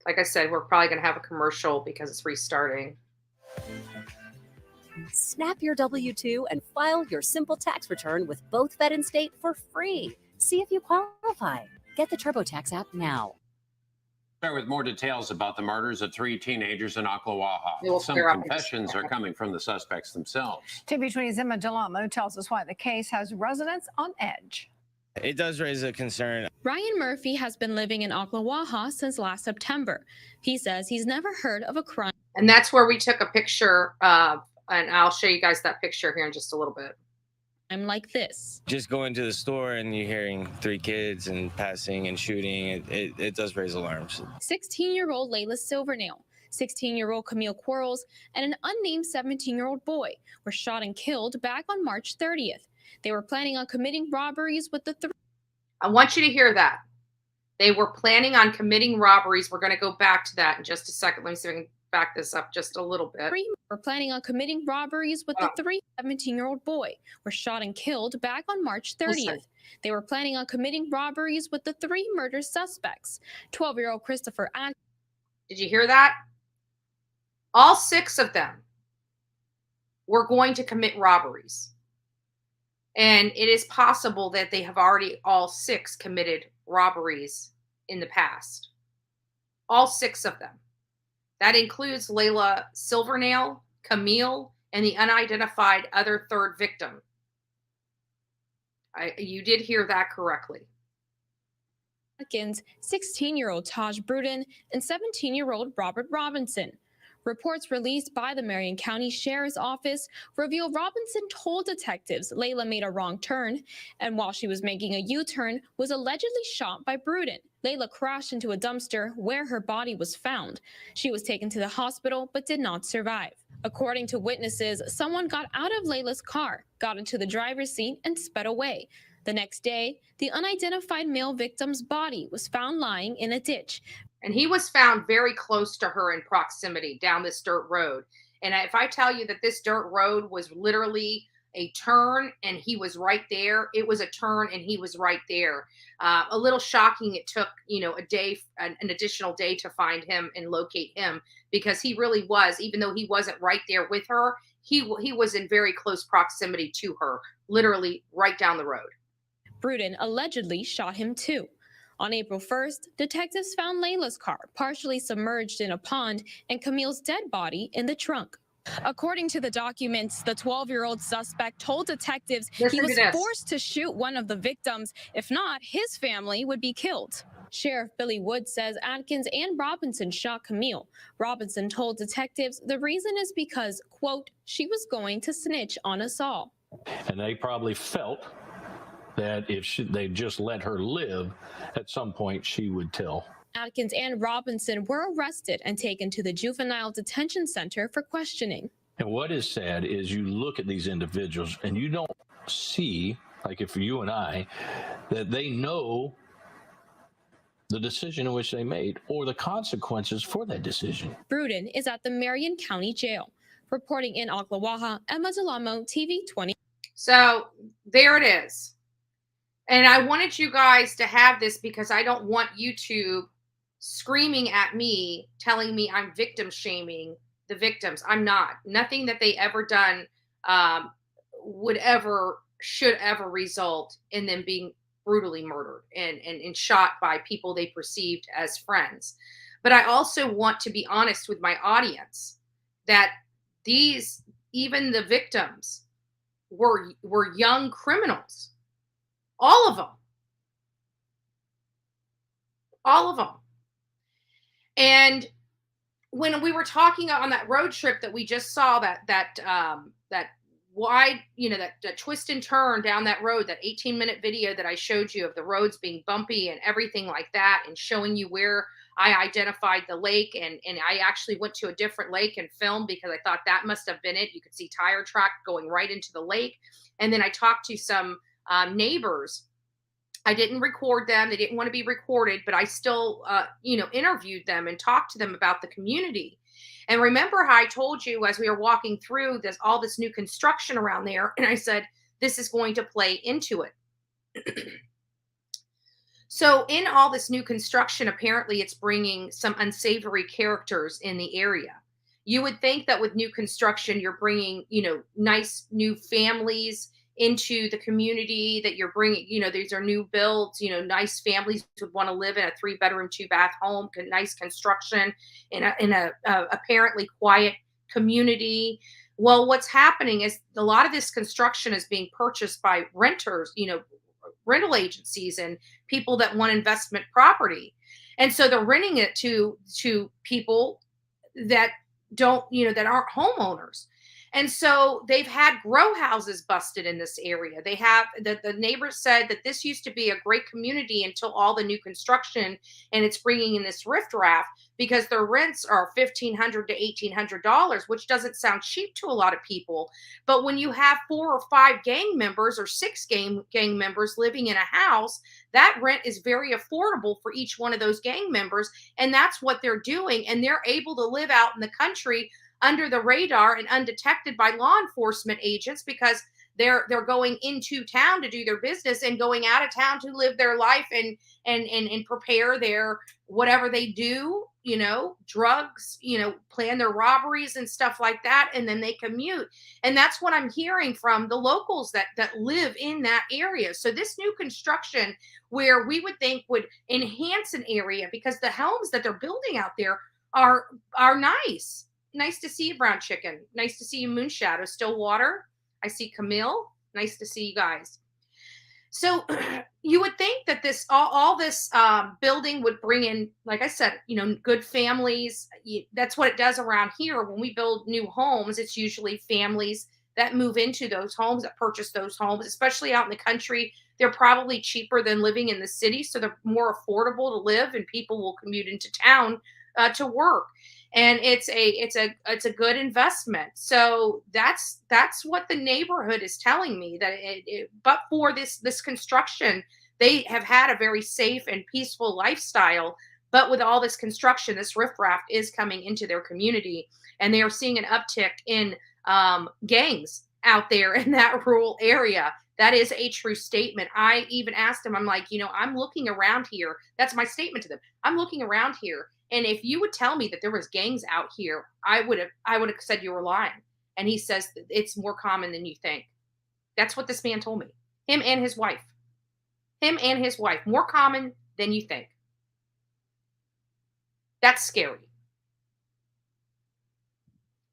Like I said, we're probably going to have a commercial because it's restarting. Snap your W-2 and file your simple tax return with both Fed and State for free. See if you qualify. Get the TurboTax app now. Start with more details about the murders of 3 teenagers in Ocklawaha. Some confessions are coming from the suspects themselves. TV20's Emma Delamo tells us why the case has residents on edge. It does raise a concern. Ryan Murphy has been living in Ocklawaha since last September. He says he's never heard of a crime. And that's where we took a picture of, and I'll show you guys that picture here in just a little bit. I'm like this. Just going to the store and you're hearing 3 kids and passing and shooting, it does raise alarms. 16-year-old Layla Silvernail, 16-year-old Camille Quarles, and an unnamed 17-year-old boy were shot and killed back on March 30th. They were planning on committing robberies with the 3. I want you to hear that. They were planning on committing robberies. We're going to go back to that in just a second. Let me see if I can back this up just a little bit. 3 were planning on committing robberies with the 17-year-old boy were shot and killed back on March 30th. Listen. They were planning on committing robberies with the 3 murder suspects. 12-year-old Christopher Act. Did you hear that? All 6 of them were going to commit robberies. And it is possible that they have already all 6 committed robberies in the past. All 6 of them. That includes Layla Silvernail, Camille, and the unidentified other 3rd victim. You did hear that correctly. Atkins, 16-year-old Taj Bruden, and 17-year-old Robert Robinson. Reports released by the Marion County Sheriff's Office reveal Robinson told detectives Layla made a wrong turn, and while she was making a U-turn, was allegedly shot by Bruden. Layla crashed into a dumpster where her body was found. She was taken to the hospital but did not survive. According to witnesses, someone got out of Layla's car, got into the driver's seat, and sped away. The next day, the unidentified male victim's body was found lying in a ditch. And he was found very close to her in proximity down this dirt road. And if I tell you that this dirt road was literally a turn and he was right there, it was a turn and he was right there. A little shocking. It took, a day, an additional day to find him and locate him, because he really was, even though he wasn't right there with her, he was in very close proximity to her, literally right down the road. Bruden allegedly shot him too. On April 1st, detectives found Layla's car partially submerged in a pond and Camille's dead body in the trunk. According to the documents, the 12-year-old suspect told detectives he was forced to shoot one of the victims. If not, his family would be killed. Sheriff Billy Wood says Atkins and Robinson shot Camille. Robinson told detectives the reason is because, quote, she was going to snitch on us all. And they probably felt that if they just let her live, at some point she would tell. Atkins and Robinson were arrested and taken to the Juvenile Detention Center for questioning. And what is sad is you look at these individuals and you don't see, like if you and I, that they know the decision in which they made or the consequences for that decision. Bruden is at the Marion County Jail. Reporting in Ocklawaha, Emma Delamo, TV 20. So there it is. And I wanted you guys to have this because I don't want YouTube screaming at me, telling me I'm victim shaming the victims. I'm not. Nothing that they ever done should ever result in them being brutally murdered and shot by people they perceived as friends. But I also want to be honest with my audience that even the victims were young criminals. All of them. All of them. And when we were talking on that road trip that we just saw, that wide, that twist and turn down that road, that 18-minute video that I showed you of the roads being bumpy and everything like that, and showing you where I identified the lake, and I actually went to a different lake and filmed because I thought that must have been it. You could see tire track going right into the lake. And then I talked to some neighbors. I didn't record them. They didn't want to be recorded, but I still, interviewed them and talked to them about the community. And remember how I told you as we were walking through all this new construction around there, and I said, this is going to play into it. So in all this new construction, apparently it's bringing some unsavory characters in the area. You would think that with new construction, you're bringing, nice new families into the community, that you're bringing, these are new builds, nice families would want to live in a 3-bedroom, 2-bath home, nice construction in a apparently quiet community. Well, what's happening is a lot of this construction is being purchased by renters, rental agencies and people that want investment property. And so they're renting it to people that don't, that aren't homeowners. And so they've had grow houses busted in this area. They have the neighbors said that this used to be a great community until all the new construction, and it's bringing in this riffraff because their rents are $1,500 to $1,800, which doesn't sound cheap to a lot of people. But when you have 4 or 5 gang members or 6 gang members living in a house, that rent is very affordable for each one of those gang members. And that's what they're doing. And they're able to live out in the country under the radar and undetected by law enforcement agents because they're going into town to do their business and going out of town to live their life and prepare their whatever they do, drugs, plan their robberies and stuff like that. And then they commute. And that's what I'm hearing from the locals that live in that area. So this new construction, where we would think would enhance an area because the homes that they're building out there are nice. Nice to see you, Brown Chicken. Nice to see you, Moonshadow. Stillwater. I see Camille. Nice to see you guys. So you would think that this all this building would bring in, like I said, good families. That's what it does around here. When we build new homes, it's usually families that move into those homes, that purchase those homes, especially out in the country. They're probably cheaper than living in the city, so they're more affordable to live, and people will commute into town to work. And it's a good investment. So that's what the neighborhood is telling me, that but for this construction, they have had a very safe and peaceful lifestyle. But with all this construction, this riffraff is coming into their community, and they are seeing an uptick in gangs out there in that rural area. That is a true statement. I even asked them, I'm like, I'm looking around here. That's my statement to them. I'm looking around here. And if you would tell me that there was gangs out here, I would have said you were lying. And he says it's more common than you think. That's what this man told me. Him and his wife. More common than you think. That's scary.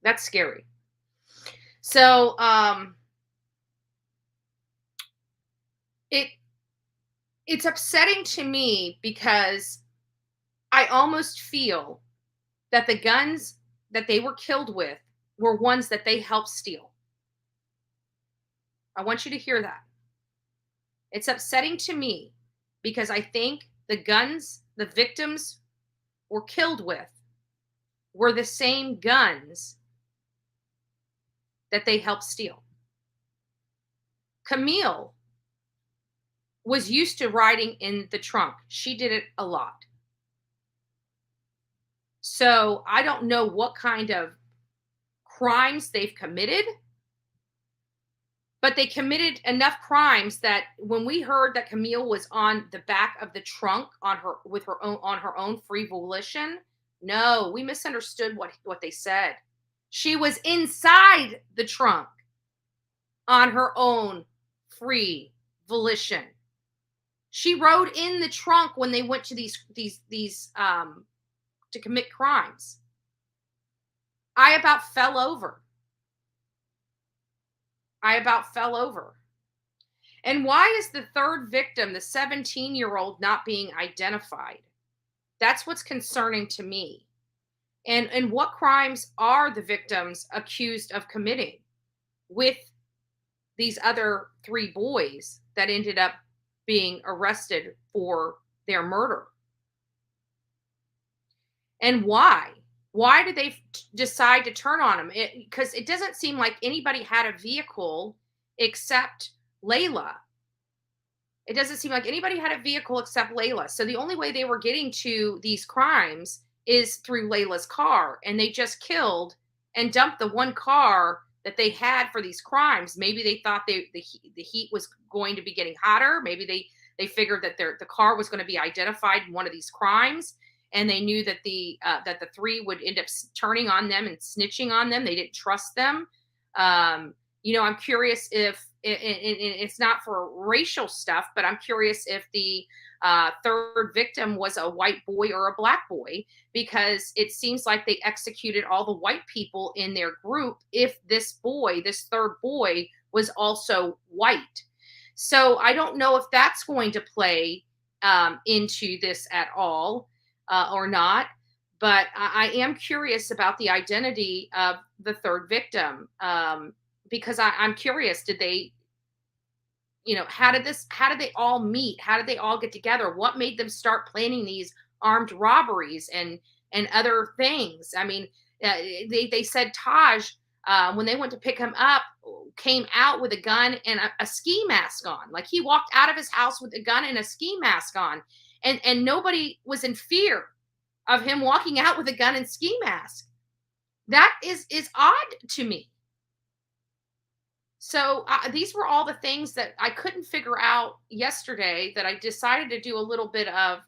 That's scary. So, it's upsetting to me because I almost feel that the guns that they were killed with were ones that they helped steal. I want you to hear that. It's upsetting to me because I think the guns the victims were killed with were the same guns that they helped steal. Camille was used to riding in the trunk. She did it a lot. So I don't know what kind of crimes they've committed, but they committed enough crimes that when we heard that Camille was on the back of the trunk on her own free volition, no, we misunderstood what they said. She was inside the trunk on her own free volition. She rode in the trunk when they went to these to commit crimes. I about fell over. And why is the third victim, the 17-year-old, not being identified? That's what's concerning to me. And what crimes are the victims accused of committing with these other 3 boys that ended up being arrested for their murder? And why? Why did they decide to turn on him? Because it doesn't seem like anybody had a vehicle except Layla. It doesn't seem like anybody had a vehicle except Layla. So the only way they were getting to these crimes is through Layla's car. And they just killed and dumped the one car that they had for these crimes. Maybe they thought the heat was going to be getting hotter. Maybe they figured that the car was going to be identified in one of these crimes. And they knew that the 3 would end up turning on them and snitching on them. They didn't trust them. I'm curious if it's not for racial stuff, but I'm curious if the third victim was a white boy or a black boy, because it seems like they executed all the white people in their group if this third boy, was also white. So I don't know if that's going to play into this at all. Or not, but I am curious about the identity of the third victim, because I'm curious, did they, how did they all meet? How did they all get together? What made them start planning these armed robberies and other things? I mean, they said Taj, when they went to pick him up, came out with a gun and a ski mask on. Like, he walked out of his house with a gun and a ski mask on. And nobody was in fear of him walking out with a gun and ski mask. That is odd to me. So these were all the things that I couldn't figure out yesterday, that I decided to do a little bit of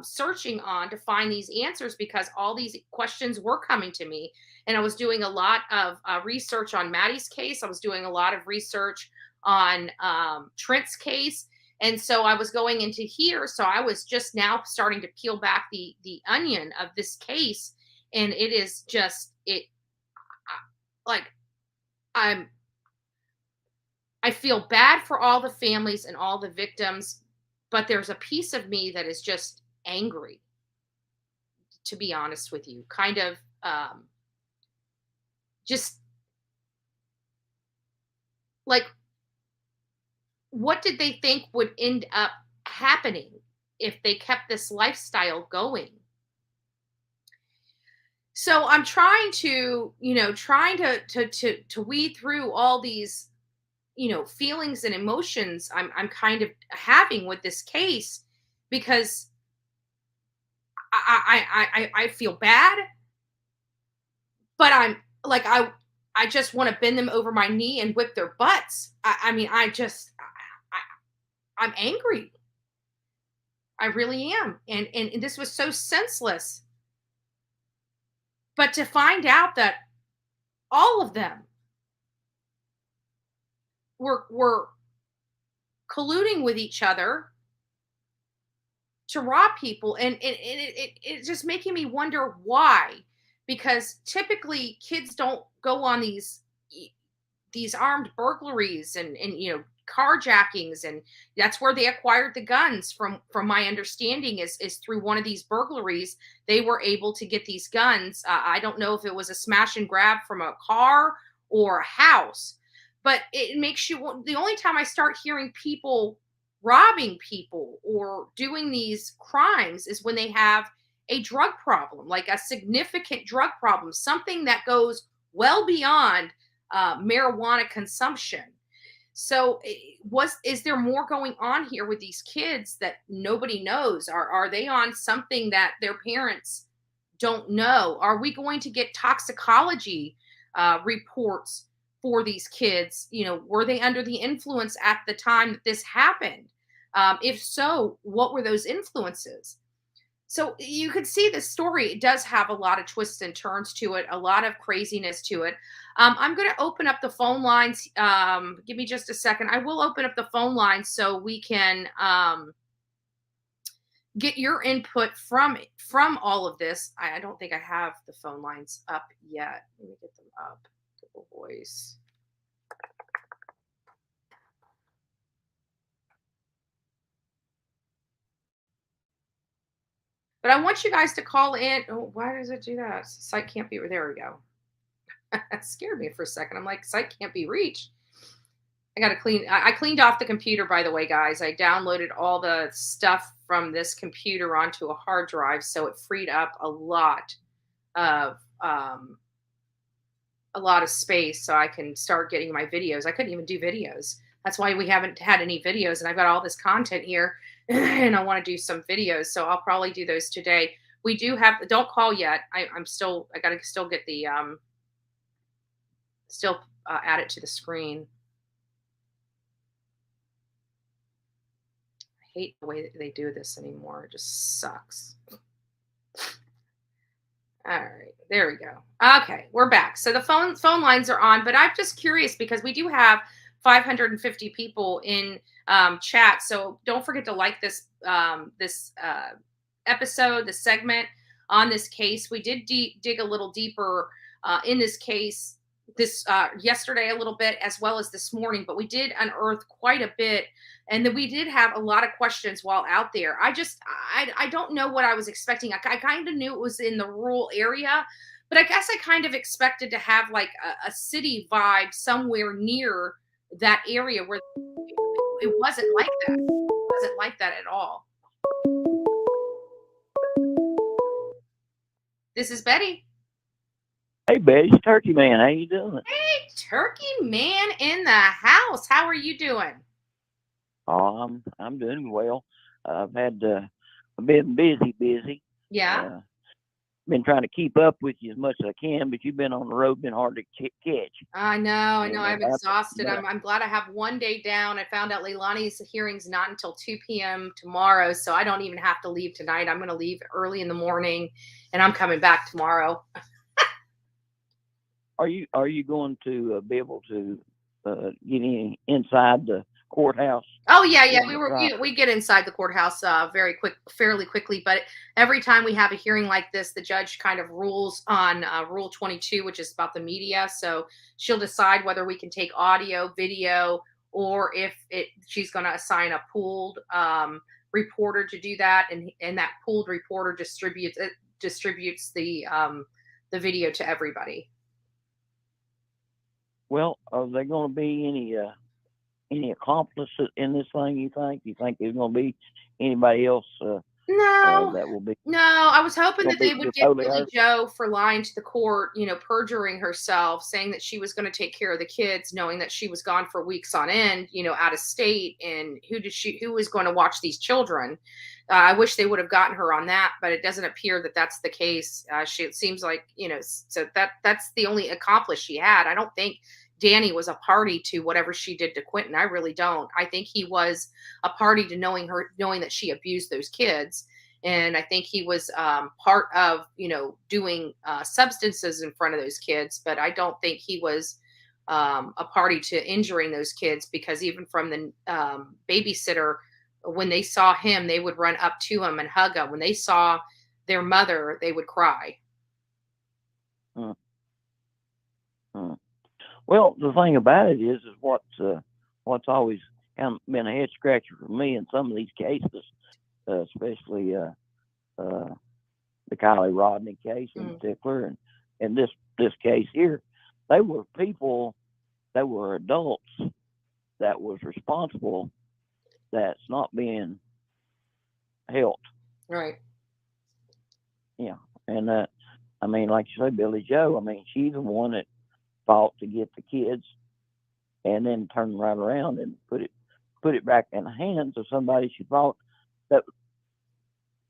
searching on to find these answers, because all these questions were coming to me. And I was doing a lot of research on Maddie's case. I was doing a lot of research on Trent's case. And so I was going into here. So I was just now starting to peel back the onion of this case. And it is just, I feel bad for all the families and all the victims, but there's a piece of me that is just angry, to be honest with you. Kind of just like, what did they think would end up happening if they kept this lifestyle going? So I'm trying to weed through all these, feelings and emotions I'm kind of having with this case, because I feel bad, but I'm like, I just want to bend them over my knee and whip their butts. I mean, I'm angry. I really am. And this was so senseless. But to find out that all of them were colluding with each other to rob people, and it's just making me wonder why. Because typically kids don't go on these armed burglaries and carjackings, and that's where they acquired the guns from my understanding is through one of these burglaries. They were able to get these guns. I don't know if it was a smash and grab from a car or a house, but it makes you, the only time I start hearing people robbing people or doing these crimes is when they have a drug problem, like a significant drug problem, something that goes well beyond marijuana consumption. So is there more going on here with these kids that nobody knows? Are they on something that their parents don't know? Are we going to get toxicology reports for these kids? Were they under the influence at the time that this happened? If so, what were those influences? So you could see this story, it does have a lot of twists and turns to it, a lot of craziness to it. I'm going to open up the phone lines. Give me just a second. I will open up the phone lines so we can get your input from all of this. I don't think I have the phone lines up yet. Let me get them up. Google Voice. But I want you guys to call in. Oh, why does it do that? Site can't be. There we go. That scared me for a second. I'm like, site can't be reached. I got to clean. I cleaned off the computer, by the way, guys. I downloaded all the stuff from this computer onto a hard drive, so it freed up a lot of space, so I can start getting my videos. I couldn't even do videos. That's why we haven't had any videos, and I've got all this content here, and I want to do some videos, so I'll probably do those today. We do have. Don't call yet. I got to still get the add it to the screen. I hate the way that they do this anymore. It just sucks. All right, there we go. Okay, we're back. So the phone lines are on, but I'm just curious because we do have 550 people in chat. So don't forget to like this episode, the segment on this case. We did dig a little deeper in this case yesterday a little bit, as well as this morning, but we did unearth quite a bit. And then we did have a lot of questions while out there. I don't know what I was expecting. I kind of knew it was in the rural area, but I guess I kind of expected to have like a city vibe somewhere near that area where it wasn't like that. It wasn't like that at all. This is Betty. Hey, Betty, Turkey Man. How you doing? Hey, Turkey Man in the house. How are you doing? Oh, I'm doing well. I've been busy. Yeah. Been trying to keep up with you as much as I can, but you've been on the road, been hard to catch. I know. I'm exhausted. I'm glad I have one day down. I found out Leilani's hearing's not until 2 p.m. tomorrow, so I don't even have to leave tonight. I'm going to leave early in the morning, and I'm coming back tomorrow. Are you going to be able to get inside the courthouse? Oh yeah. We get inside the courthouse fairly quickly. But every time we have a hearing like this, the judge kind of rules on Rule 22, which is about the media. So she'll decide whether we can take audio, video, or if she's going to assign a pooled reporter to do that, and that pooled reporter distributes the video to everybody. Well, are there going to be any accomplices in this thing, you think? You think there's going to be anybody else No, that will be. no. I was hoping Gonna that be they would just get totally Billy hurt. Joe for lying to the court, perjuring herself, saying that she was going to take care of the kids, knowing that she was gone for weeks on end, out of state, and who was going to watch these children. I wish they would have gotten her on that, but it doesn't appear that that's the case. It seems like, so that's the only accomplice she had. I don't think Danny was a party to whatever she did to Quentin. I really don't. I think he was a party to knowing that she abused those kids. And I think he was part of, doing substances in front of those kids. But I don't think he was a party to injuring those kids, because even from the babysitter, when they saw him, they would run up to him and hug him. When they saw their mother, they would cry. Well, the thing about it is what's always kind of been a head scratcher for me in some of these cases, especially the Kylie Rodney case in particular, and this case here. They were people that were adults that was responsible, that's not being helped. Right. Yeah. And I mean, like you say, Billy Joe, I mean, she's the one that fought to get the kids and then turn right around and put it back in the hands of somebody she thought that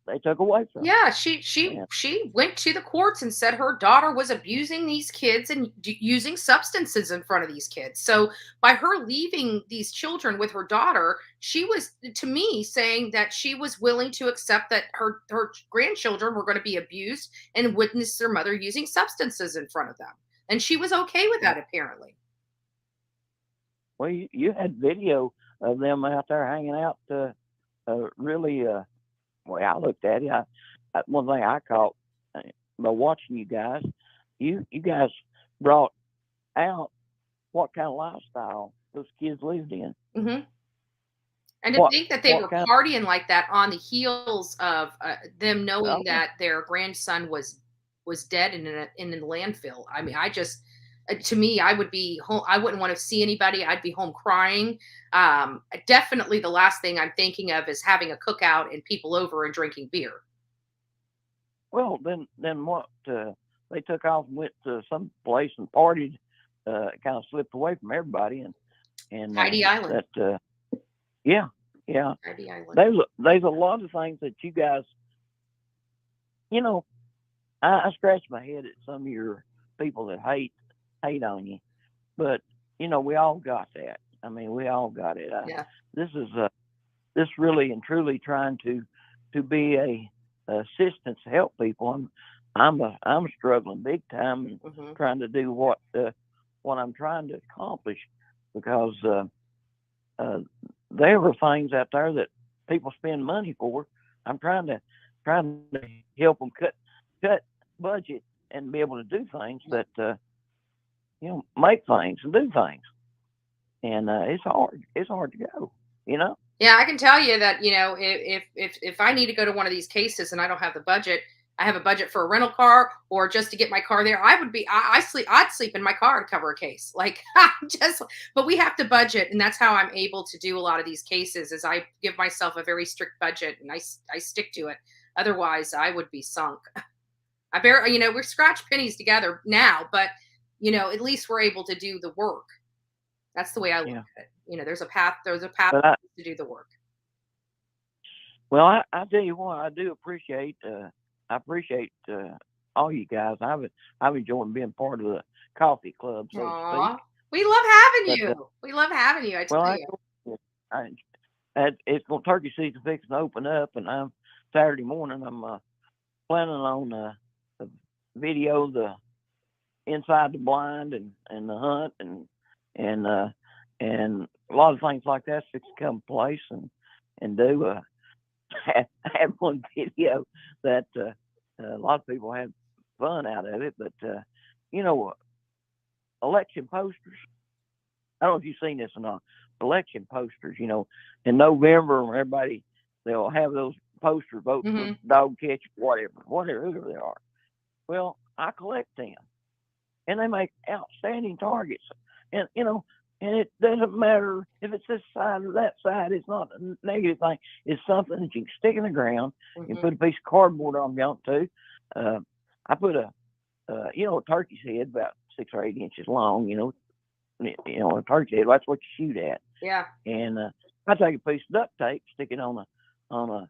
they took away from. Yeah, she went to the courts and said her daughter was abusing these kids and using substances in front of these kids. So by her leaving these children with her daughter, she was, to me, saying that she was willing to accept that her grandchildren were going to be abused and witness their mother using substances in front of them. And she was okay with that, apparently. Well, you had video of them out there hanging out, really. Well, I looked at it. One thing I caught by watching you guys brought out what kind of lifestyle those kids lived in. Mm-hmm. And to think that they were partying like that on the heels of them knowing that their grandson was dead in a landfill. I mean, to me, I would be home. I wouldn't want to see anybody. I'd be home crying. Definitely the last thing I'm thinking of is having a cookout and people over and drinking beer. Well, then what? They took off and went to some place and partied, kind of slipped away from everybody and Heidi Island. Yeah. Heidi Island. There's a lot of things that you guys, I scratch my head at some of your people that hate on you, but we all got that. I mean, we all got it. Yeah. This really and truly trying to be a assistance to help people. I'm struggling big time and trying to do what I'm trying to accomplish, because there are things out there that people spend money for. I'm trying to help them cut budget and be able to do things that make things and do things. And it's hard to go, Yeah, I can tell you that, if I need to go to one of these cases and I don't have the budget, I have a budget for a rental car or just to get my car there, I'd sleep in my car to cover a case. Like, but we have to budget. And that's how I'm able to do a lot of these cases, is I give myself a very strict budget and I stick to it. Otherwise I would be sunk. We scratch pennies together now, but at least we're able to do the work. That's the way I look at it. There's a path to do the work. Well, I tell you what, I do appreciate, all you guys. I've enjoyed being part of the coffee club, so to speak. We love having you. We love having you. I tell you. It's turkey season fixing to open up, and I'm Saturday morning. I'm planning on video the inside the blind and the hunt and a lot of things like that's fixing to come place and do have one video that a lot of people had fun out of it, but election posters. I don't know if you've seen this or not. Election posters, in November, everybody, they'll have those posters, vote for dog catch, whoever they are. Well, I collect them, and they make outstanding targets. And And it doesn't matter if it's this side or that side. It's not a negative thing. It's something that you can stick in the ground. You can put a piece of cardboard on if you want to. I put a turkey's head about 6 or 8 inches long. A turkey head. That's what you shoot at. Yeah. And I take a piece of duct tape, stick it on a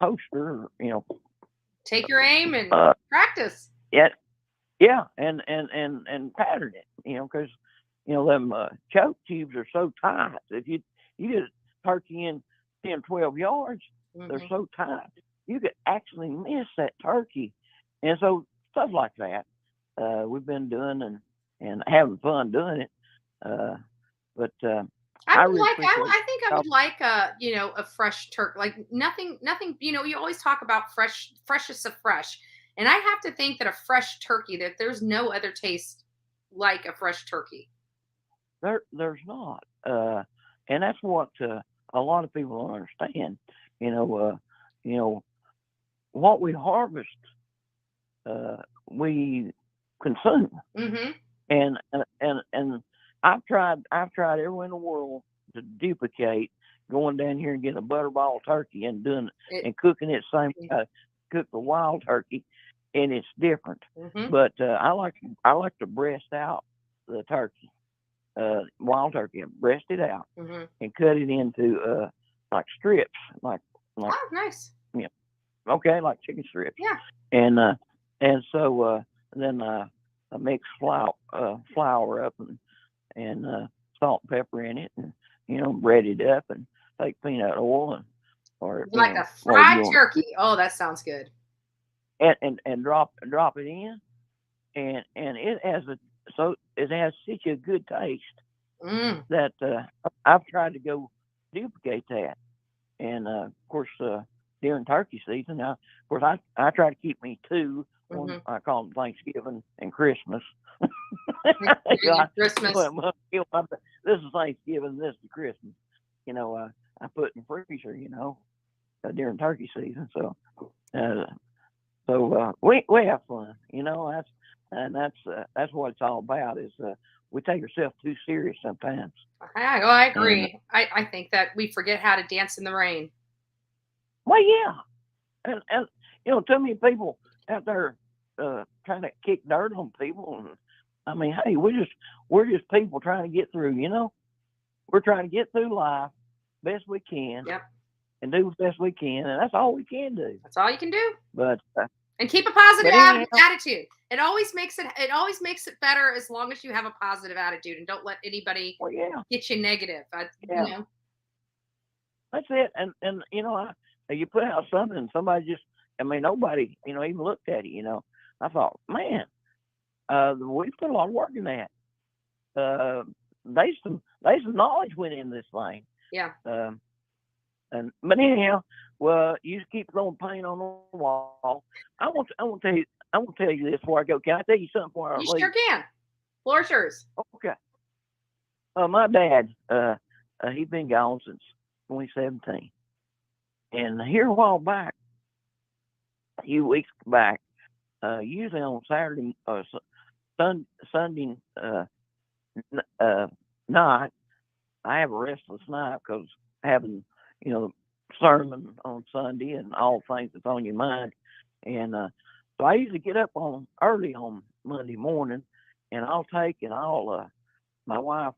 poster. Take your aim and practice. Yeah, and pattern it. Because them choke tubes are so tight. If you get a turkey in 10, 12 yards, they're so tight. You could actually miss that turkey. And so stuff like that, we've been doing and having fun doing it. But I think I would like a fresh turkey, like nothing. You always talk about freshest of fresh, and I have to think that a fresh turkey, that there's no other taste like a fresh turkey. There's not, and that's what a lot of people don't understand. What we harvest, we consume, and I've tried everywhere in the world to duplicate going down here and getting a butterball turkey and doing it and cooking it same way I cook the wild turkey, and it's different. But I like to breast out the turkey, wild turkey, and breast it out and cut it into like strips, like oh, nice. Okay, like chicken strips. Yeah. And so then I mix flour up and salt and pepper in it, and bread it up and take peanut oil or like a fried turkey. Oh, that sounds good. And drop it in, and it has such a good taste that I've tried to go duplicate that. And of course during turkey season, now of course I try to keep me two. One, I call them Thanksgiving and Christmas. Christmas. This is Thanksgiving. This is Christmas. I put in the freezer. During turkey season. So we have fun. That's what it's all about. Is we take ourselves too serious sometimes. I agree. I think that we forget how to dance in the rain. Well, yeah, and too many people out there trying to kick dirt on people. And I mean, hey, we're just people trying to get through. We're trying to get through life best we can. Yep. And do the best we can, and that's all we can do. That's all you can do. But and keep a positive attitude. It always makes it better as long as you have a positive attitude and don't let anybody get you negative. That's it. And you put out something, and somebody just, nobody, even looked at it. I thought, man, we put a lot of work in that. There's some knowledge went in this thing. Yeah. But anyhow, well, you just keep throwing paint on the wall. I want to tell you this before I go. Can I tell you something before I leave? You sure can. Floor's yours. Okay. My dad, he's been gone since 2017, and here a while back, a few weeks back, usually on Saturday, Sunday night, I have a restless night because having sermon on Sunday and all things that's on your mind. And so I usually get up early on Monday morning, and my wife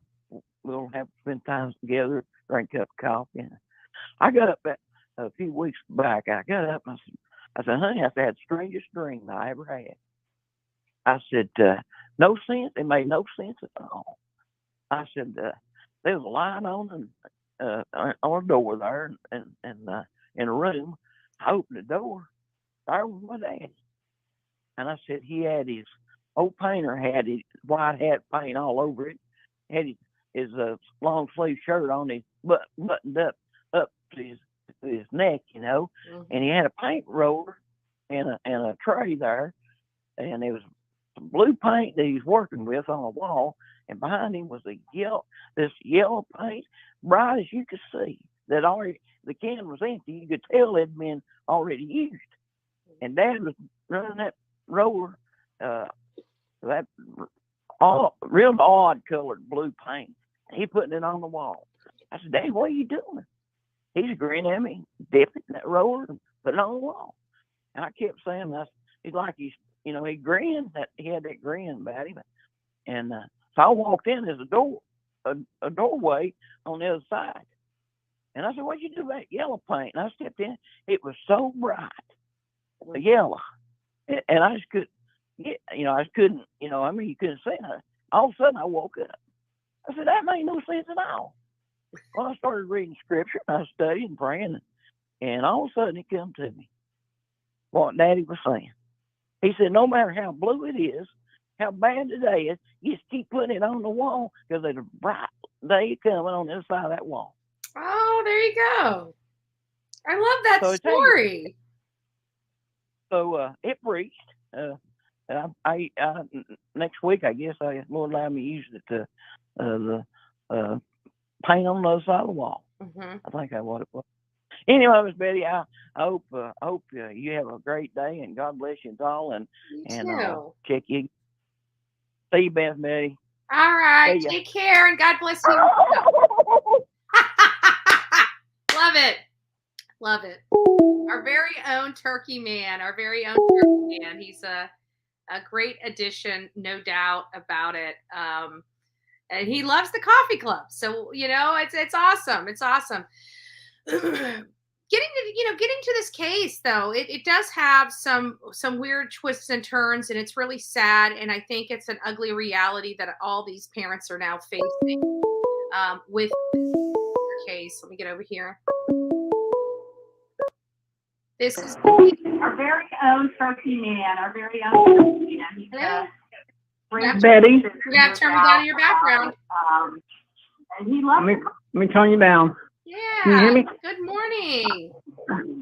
will have to spend time together, drink a cup of coffee. And I got up a few weeks back. I got up and I said, honey, I had the strangest dream I ever had. I said, no sense. It made no sense at all. I said, there was a line on a door there, and in a room. I opened the door. There was my daddy, and I said he had his old painter had his white hat paint all over it. Had his long sleeve shirt on, his buttoned up to his neck, and he had a paint roller and a tray there, and there was some blue paint that he's working with on a wall, and behind him was this yellow paint, bright as you could see, that already the can was empty. You could tell it had been already used. And Dad was running that roller, that all real odd colored blue paint. He putting it on the wall. I said, Dave, what are you doing? He's grinning at me, dipping in that roller, and putting it on the wall. And I kept saying, he's like he grinned. He had that grin about him. And so I walked in. There's a doorway on the other side. And I said, what'd you do with that yellow paint? And I stepped in. It was so bright, yellow. And I just couldn't, you couldn't see it. All of a sudden, I woke up. I said, that made no sense at all. Well, I started reading scripture, and I studied and praying, and all of a sudden, it come to me what Daddy was saying. He said, no matter how blue it is, how bad the day is, you just keep putting it on the wall because there's a bright day coming on the other side of that wall. Oh, there you go. I love that story. So it preached. I next week, I guess, will allow me to use it the paint on the other side of the wall. Mm-hmm. I think that's what it was. Anyway, Miss Betty, I hope you have a great day, and God bless you all. And check you. See you, Miss Betty. All right, take care, and God bless you. Love it. Our very own turkey man. He's a great addition, no doubt about it. And he loves the coffee club. So, it's awesome. It's awesome. Getting to this case, though, it does have some weird twists and turns, and it's really sad. And I think it's an ugly reality that all these parents are now facing with this case. Let me get over here. This is our very own turkey man. Betty. You got to turn me down in your background. And he loves Let me turn you down. Yeah. Can you hear me? Good morning.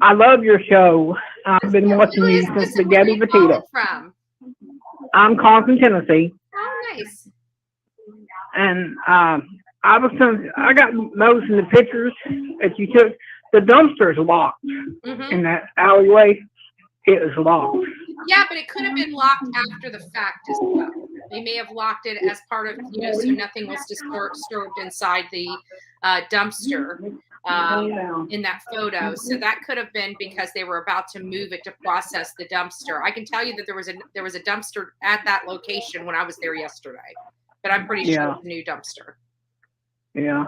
I love your show. I've been watching you since the Gabby Petito. From? I'm calling from Tennessee. Oh, nice. And I got noticing the pictures that you took. The dumpster is locked in that alleyway. It is locked. Yeah, but it could have been locked after the fact as well. They may have locked it as part of, so nothing was disturbed inside the dumpster in that photo. So that could have been because they were about to move it to process the dumpster. I can tell you that there was a dumpster at that location when I was there yesterday, but I'm pretty sure it's a new dumpster. Yeah.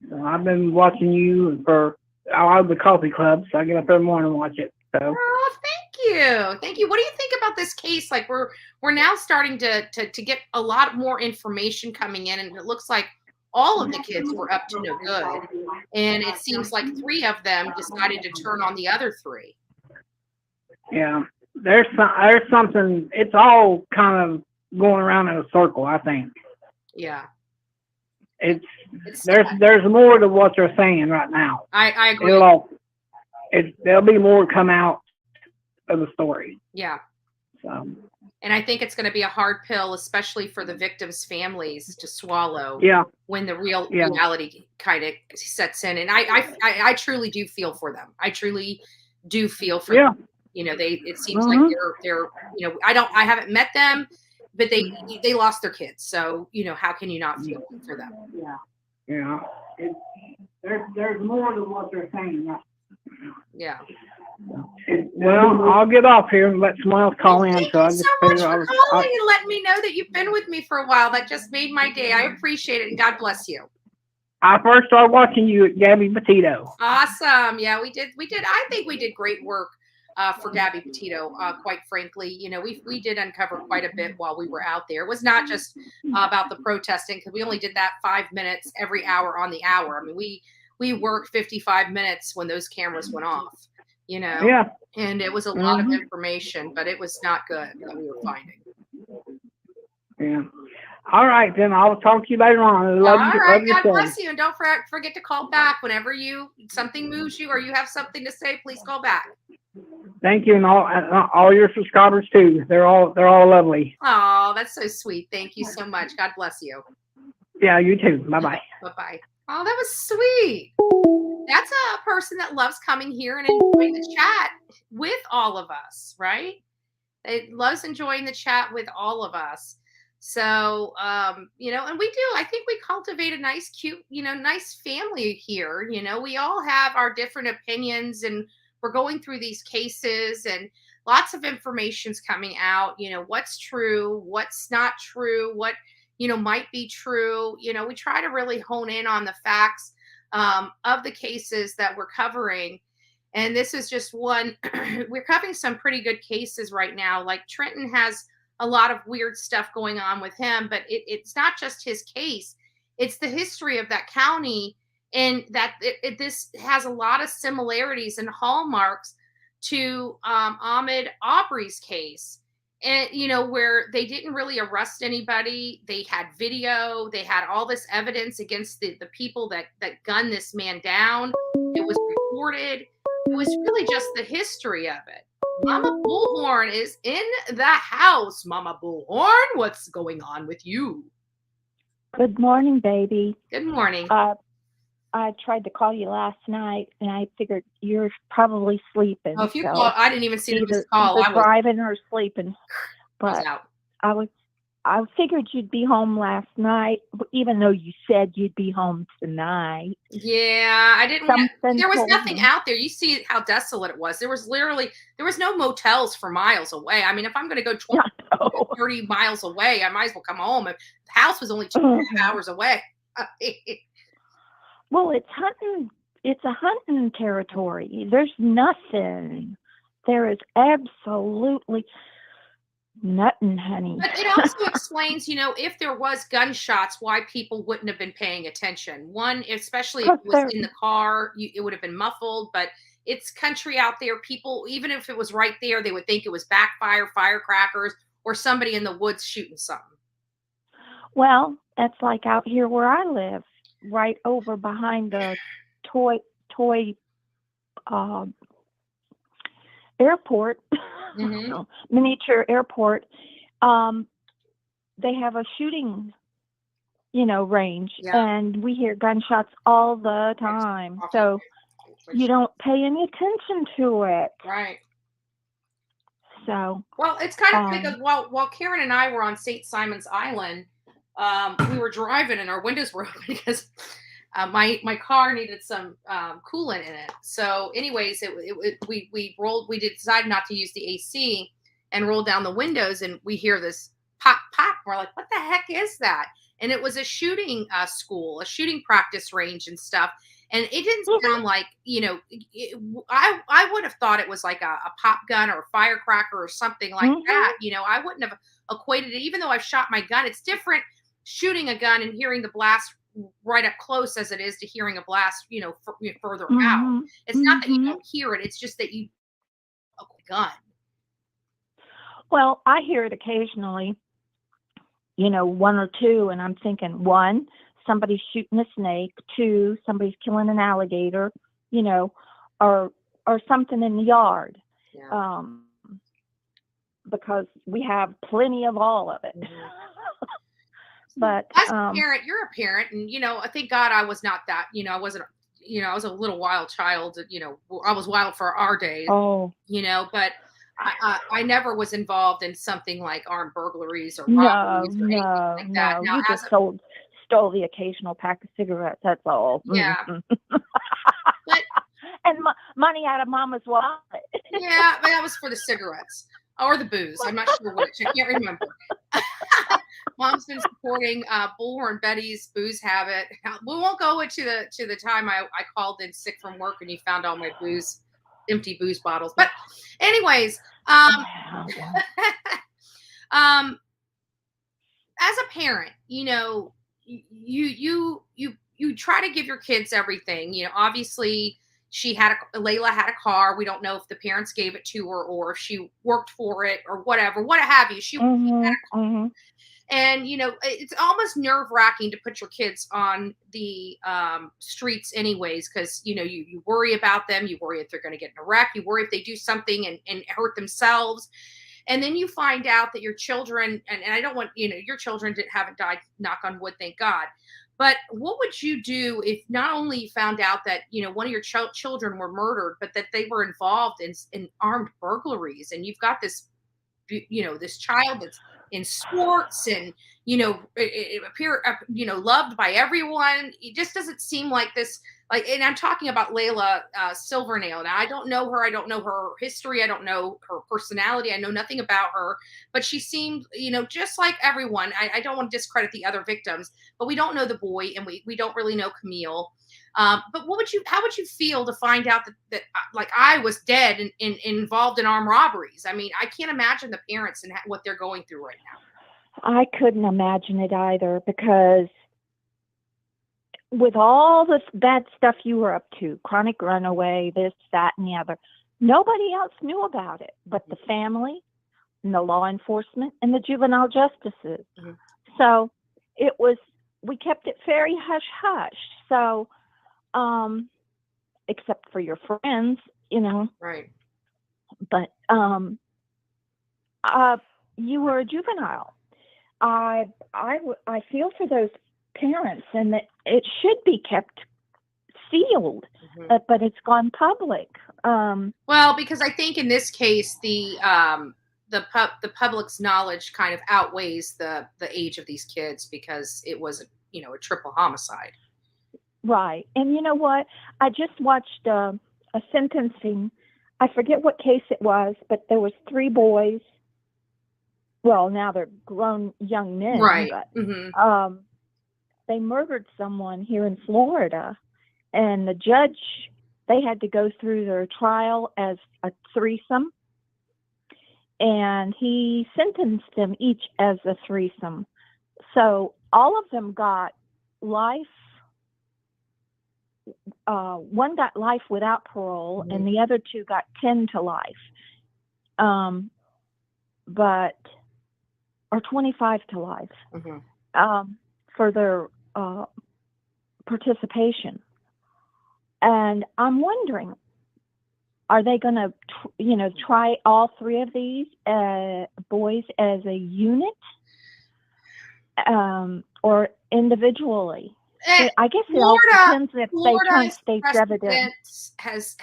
So I've been watching you for I love the coffee club, so I get up every morning and watch it. So. Oh, thank you. What do you think about this case? Like we're now starting to get a lot more information coming in, and it looks like all of the kids were up to no good, and it seems like 3 of them decided to turn on the other 3. Yeah, there's something. It's all kind of going around in a circle, I think. Yeah. There's more to what they're saying right now. I agree. There'll be more come out of the story. Yeah. So. And I think it's going to be a hard pill, especially for the victims' families to swallow. Yeah. When the reality kind of sets in, and I truly do feel for them. I truly do feel for them. It seems like they're I haven't met them, but they lost their kids. So how can you not feel for them? Yeah. There's more to what they're saying. Yeah. Well, I'll get off here and let someone else call in. Thank you so much for calling and letting me know that you've been with me for a while. That just made my day. I appreciate it, and God bless you. I first started watching you at Gabby Petito. Awesome. Yeah, we did. I think we did great work for Gabby Petito. Quite frankly, we did uncover quite a bit while we were out there. It was not just about the protesting, because we only did that 5 minutes every hour on the hour. I mean, we worked 55 minutes when those cameras went off. Yeah. And it was a lot of information, but it was not good that we were finding. Yeah. All right, then I'll talk to you later on. All right, God bless you, and don't forget to call back whenever something moves you or you have something to say. Please call back. Thank you, and all your subscribers too. They're all lovely. Oh, that's so sweet. Thank you so much. God bless you. Yeah, you too. Bye bye. Bye bye. Oh, that was sweet. That's a person that loves coming here and enjoying the chat with all of us, right? It loves enjoying the chat with all of us. So, and we do, I think we cultivate a nice, cute, nice family here. We all have our different opinions, and we're going through these cases, and lots of information's coming out, what's true, what's not true, what, might be true. We try to really hone in on the facts of the cases that we're covering. And this is just one. We're covering some pretty good cases right now. Like Trenton has a lot of weird stuff going on with him, but it's not just his case. It's the history of that county, and that this has a lot of similarities and hallmarks to Ahmaud Arbery's case. And, where they didn't really arrest anybody. They had video. They had all this evidence against the people that gunned this man down. It was reported. It was really just the history of it. Mama Bullhorn is in the house. Mama Bullhorn, what's going on with you? Good morning, baby. Good morning. I tried to call you last night, and I figured you're probably sleeping. Oh, if you call, I didn't even see the call. I was driving or sleeping, but I was out. I figured you'd be home last night, even though you said you'd be home tonight. Yeah, I didn't. There was nothing out there. You see how desolate it was. There was no motels for miles away. I mean, if I'm going to go 20, 30 miles away, I might as well come home. The house was only 2.5 hours away. Well, it's hunting. It's a hunting territory. There's nothing. There is absolutely nothing, honey. But it also explains, if there was gunshots, why people wouldn't have been paying attention. One, especially if it was in the car, it would have been muffled. But it's country out there. People, even if it was right there, they would think it was backfire, firecrackers, or somebody in the woods shooting something. Well, that's like out here where I live. Right over behind the toy airport, miniature airport. They have a shooting, range, and we hear gunshots all the time. So you don't pay any attention to it. Right. So. Well, it's kind of because while Karen and I were on St. Simon's Island, we were driving and our windows were open because my car needed some coolant in it. So anyways, we decided not to use the AC and rolled down the windows, and we hear this pop pop. We're like, what the heck is that? And it was a shooting school, a shooting practice range and stuff. And it didn't sound like, I would have thought it was like a pop gun or a firecracker or something like that. I wouldn't have equated it, even though I've shot my gun. It's different shooting a gun and hearing the blast right up close as it is to hearing a blast, further out. It's not that you don't hear it. It's just that you a gun. Well, I hear it occasionally, one or two, and I'm thinking, one, somebody's shooting a snake, two, somebody's killing an alligator, or something in the yard. Yeah. Because we have plenty of all of it. But as a parent, you're a parent, and thank God I was not that. I wasn't. I was a little wild child. I was wild for our days. Oh. But I never was involved in something like armed burglaries or robberies or anything like that. Now, you just stole the occasional pack of cigarettes. That's all. Yeah. And money out of Mama's wallet. Yeah, but that was for the cigarettes or the booze. I'm not sure which. I can't remember. Mom's been supporting Bullhorn Betty's booze habit. We won't go into the time I called in sick from work and you found all my empty booze bottles. But anyways, as a parent, you try to give your kids everything. Obviously Layla had a car. We don't know if the parents gave it to her or if she worked for it or whatever, what have you. She had a car. And, it's almost nerve-wracking to put your kids on the streets anyways, because, you worry about them. You worry if they're going to get in a wreck. You worry if they do something and hurt themselves. And then you find out that your children, and I don't want, your children haven't died, knock on wood, thank God. But what would you do if not only you found out that, one of your children were murdered, but that they were involved in armed burglaries, and you've got this, this child that's in sports and, it appear, loved by everyone. It just doesn't seem like this. Like, and I'm talking about Layla Silvernail. Now, I don't know her. I don't know her history. I don't know her personality. I know nothing about her. But she seemed, just like everyone. I don't want to discredit the other victims, but we don't know the boy, and we don't really know Camille. But how would you feel to find out that like I was dead and involved in armed robberies? I mean, I can't imagine the parents and what they're going through right now. I couldn't imagine it either, because with all this bad stuff you were up to, chronic runaway, this, that, and the other, nobody else knew about it but the family and the law enforcement and the juvenile justices. Mm-hmm. So we kept it very hush-hush. So, except for your friends, Right. But you were a juvenile. I feel for those parents, and that it should be kept sealed, but it's gone public. Well, because I think in this case, the public's knowledge kind of outweighs the age of these kids, because it was a triple homicide. Right. And you know what? I just watched a sentencing. I forget what case it was, but there was 3 boys. Well, now they're grown young men. Right. But they murdered someone here in Florida, and the judge, they had to go through their trial as a threesome, and he sentenced them each as a threesome. So all of them got life. One got life without parole, and the other 2 got 10 to life, or 25 to life, for their participation. And I'm wondering, are they going to, try all 3 of these boys as a unit, or individually? I guess it all depends if they turn state's evidence. Has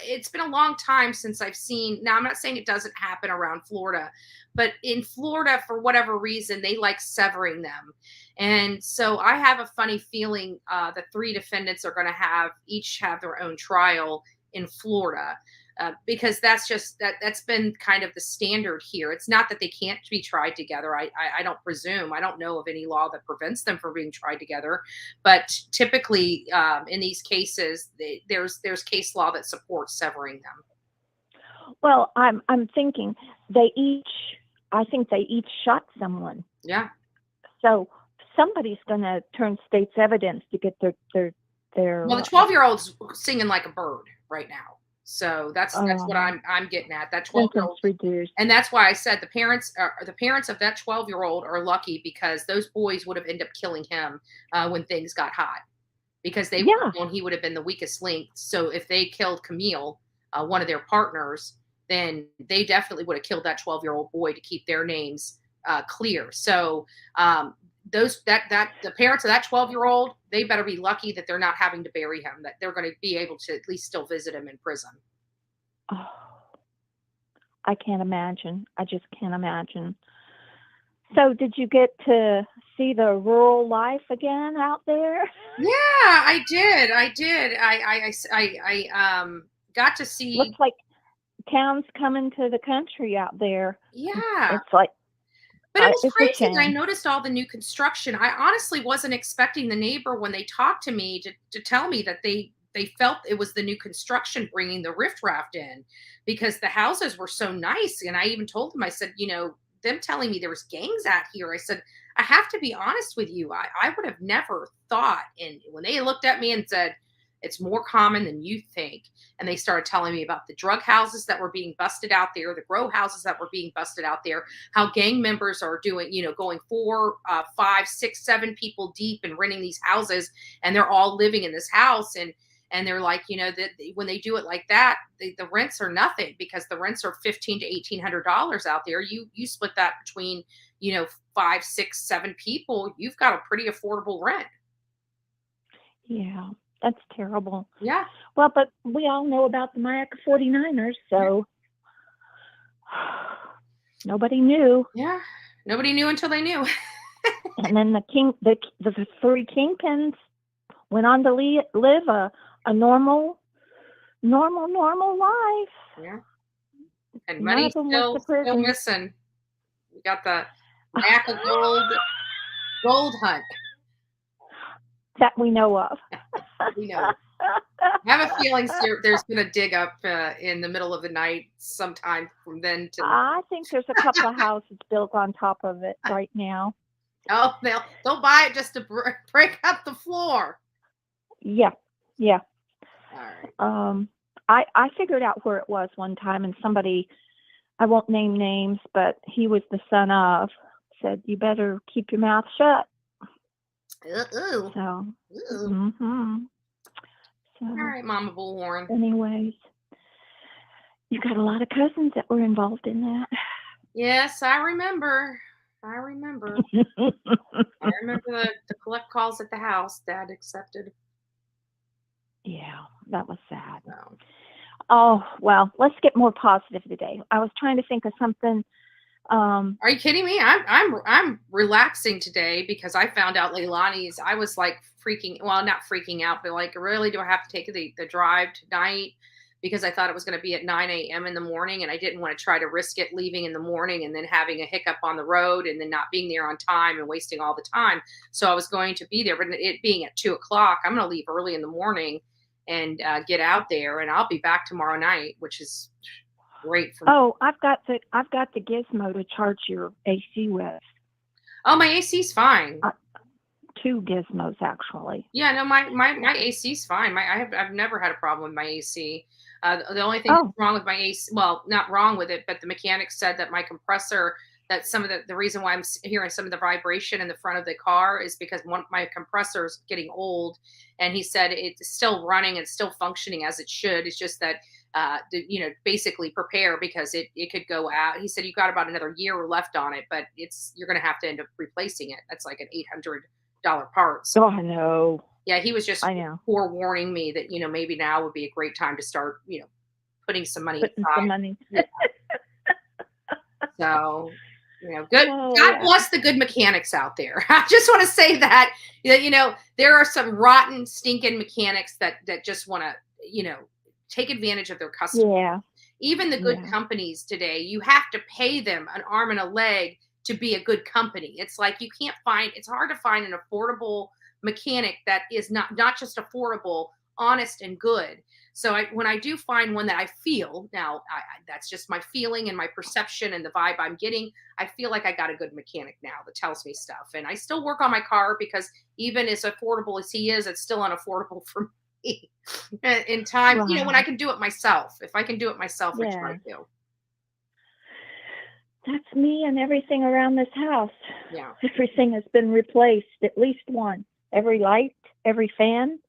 it's been a long time since I've seen. Now, I'm not saying it doesn't happen around Florida, but in Florida, for whatever reason, they like severing them. And so I have a funny feeling the 3 defendants are going to each have their own trial in Florida. Because that's been kind of the standard here. It's not that they can't be tried together. I don't presume. I don't know of any law that prevents them from being tried together. But typically, in these cases, there's case law that supports severing them. Well, I'm thinking I think they each shot someone. Yeah. So somebody's going to turn state's evidence to get their. Well, the 12-year-old's singing like a bird right now. So that's what I'm getting at. That 12-year-old reduced. And that's why I said the parents of that 12-year-old are lucky, because those boys would have ended up killing him when things got hot, because he would have been the weakest link. So if they killed Camille, one of their partners, then they definitely would have killed that 12-year-old boy to keep their names clear. So the parents of that 12-year-old, they better be lucky that they're not having to bury him, that they're going to be able to at least still visit him in prison. Oh, I can't imagine. I just can't imagine. So did you get to see the rural life again out there? Yeah, I did. I got to see. Looks like towns coming to the country out there. Yeah. It's like. But it was crazy. I noticed all the new construction. I honestly wasn't expecting the neighbor, when they talked to me, to tell me that they felt it was the new construction bringing the riffraff in, because the houses were so nice. And I even told them, I said, them telling me there was gangs out here. I said, I have to be honest with you. I would have never thought. And when they looked at me and said, it's more common than you think. And they started telling me about the drug houses that were being busted out there, the grow houses that were being busted out there, how gang members are doing, going 4, 5, 6, 7 people deep and renting these houses, and they're all living in this house. And they're like, that when they do it like that, the rents are nothing, because the rents are $1,500 to $1,800 out there. You split that between, 5, 6, 7 people, you've got a pretty affordable rent. Yeah. That's terrible. Yeah. Well, but we all know about the Mayaca 49ers, so nobody knew. Yeah. Nobody knew until they knew. And then the three kingpins went on to live a normal life. Yeah. And None money of them went to still prison. missing. We got the lack of gold hunt. That we know of. We know. I have a feeling there's been a dig up in the middle of the night sometime from then to. I think there's a couple of houses built on top of it right now. Oh, they'll buy it just to break up the floor. Yeah. All right. I figured out where it was one time, and somebody, I won't name names, but he was the son of, said, "You better keep your mouth shut." Ooh. So. Ooh. Mm-hmm. So, all right, Mama Bullhorn. Anyways, you got a lot of cousins that were involved in that. Yes, I remember. I remember the collect calls at the house Dad accepted. Yeah, that was sad. No. Oh, well, let's get more positive today. I was trying to think of something. Are you kidding me? I'm relaxing today because I found out Leilani's. I was like not freaking out, but like, really, do I have to take the drive tonight? Because I thought it was going to be at 9 a.m. in the morning, and I didn't want to try to risk it leaving in the morning and then having a hiccup on the road and then not being there on time and wasting all the time. So I was going to be there, but it being at 2:00, I'm going to leave early in the morning and get out there, and I'll be back tomorrow night, which is great for me. Oh, I've got the gizmo to charge your AC with. Oh, my AC's fine. 2 gizmos actually. Yeah, no, my AC's fine. I've never had a problem with my AC. The only thing that's wrong with my AC, well, not wrong with it, but the mechanic said that my compressor, that some of the reason why I'm hearing some of the vibration in the front of the car is because my compressor is getting old, and he said it's still running and still functioning as it should. It's just that basically prepare because it could go out. He said you got about another year left on it, but you're going to have to end up replacing it. That's like an $800 part. So, oh, I know. Yeah, he was just forewarning me that maybe now would be a great time to start putting some money aside. Some money. So good. God bless the good mechanics out there. I just want to say that there are some rotten, stinking mechanics that just want to take advantage of their customers. Yeah. Even the good companies today, you have to pay them an arm and a leg to be a good company. It's like it's hard to find an affordable mechanic that is not just affordable, honest and good. So when I do find one that I feel, now that's just my feeling and my perception and the vibe I'm getting, I feel like I got a good mechanic now that tells me stuff. And I still work on my car because even as affordable as he is, it's still unaffordable for me in time, right. When I can do it myself. If I can do it myself, I try to. That's me and everything around this house. Yeah. Everything has been replaced, at least one. Every light, every fan,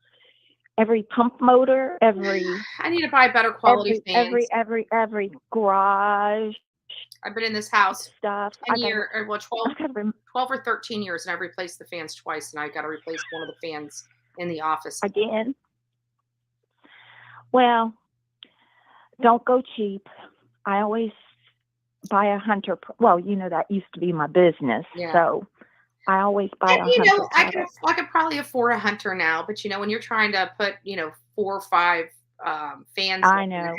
every pump motor, every. I need to buy better quality fans. Every garage. I've been in this house stuff. 12 or 13 years, and I've replaced the fans twice, and I got to replace one of the fans in the office again. Well, don't go cheap. I always buy a Hunter. Well, that used to be my business, so I always buy a Hunter. I could probably afford a Hunter now, but when you're trying to put 4 or 5 fans, I know.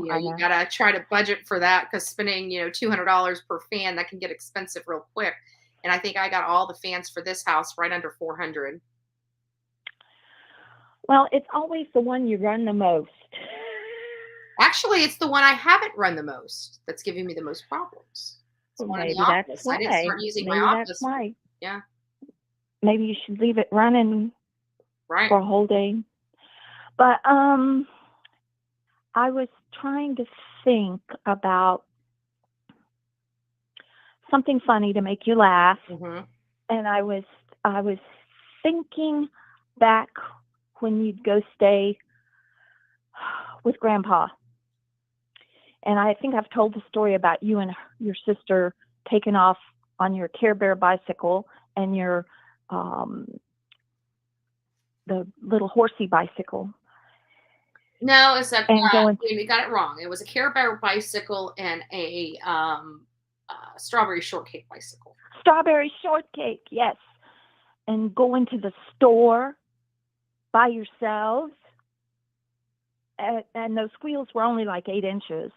You gotta try to budget for that because spending $200 per fan, that can get expensive real quick. And I think I got all the fans for this house right under $400. Well, it's always the one you run the most. Actually, it's the one I haven't run the most that's giving me the most problems. Maybe that's why. I didn't start using my office. That's why. Yeah. Maybe you should leave it running for a whole day. But I was trying to think about something funny to make you laugh, and I was thinking back when you'd go stay with Grandpa. And I think I've told the story about you and your sister taking off on your Care Bear bicycle and your the little horsey bicycle. No, we got it wrong. It was a Care Bear bicycle and a strawberry shortcake bicycle. Strawberry shortcake, yes. And go into the store by yourselves. And those wheels were only like 8 inches.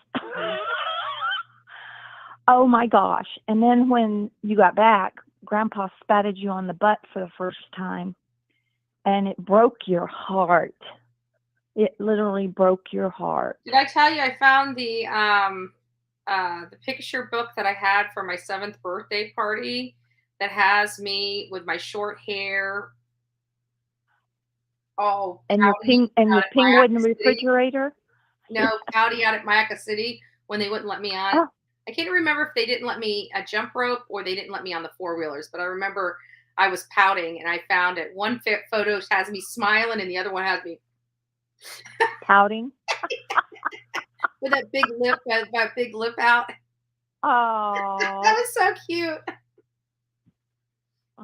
Oh my gosh. And then when you got back, Grandpa spatted you on the butt for the first time. And it broke your heart. It literally broke your heart. Did I tell you I found the picture book that I had for my 7th birthday party that has me with my short hair, all and your penguin in the refrigerator? No, pouty out at Mayaca City when they wouldn't let me on. Oh. I can't remember if they didn't let me jump rope or they didn't let me on the 4-wheelers, but I remember I was pouting, and I found it. One photo has me smiling, and the other one has me pouting with that big lip out. Oh, that was so cute.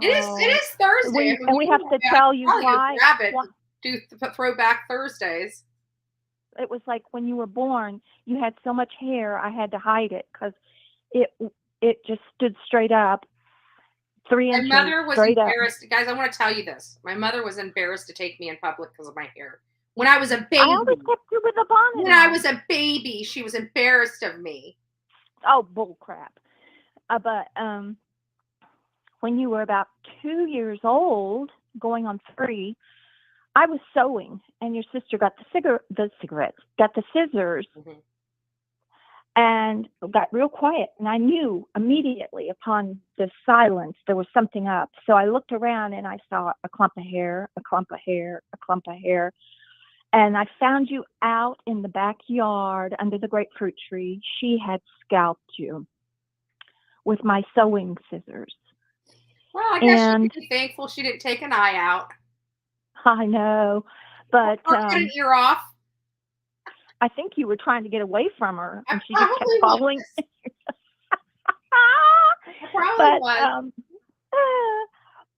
It is Thursday. We have to tell you why. Grab it. Do throwback Thursdays. It was like when you were born, you had so much hair, I had to hide it because it just stood straight up. 3 inches. My mother was straight embarrassed. Up. Guys, I want to tell you this. My mother was embarrassed to take me in public because of my hair. When I was a baby. I always kept you with a bonnet. When I was a baby, she was embarrassed of me. Oh, bull crap. But when you were about 2 years old, going on 3, I was sewing, and your sister got the scissors, and got real quiet. And I knew immediately upon the silence there was something up. So I looked around and I saw a clump of hair, a clump of hair, a clump of hair. And I found you out in the backyard under the grapefruit tree. She had scalped you with my sewing scissors. Well, I guess she could be thankful she didn't take an eye out. I know, but or cut an ear off. I think you were trying to get away from her, and she just kept following. Probably was.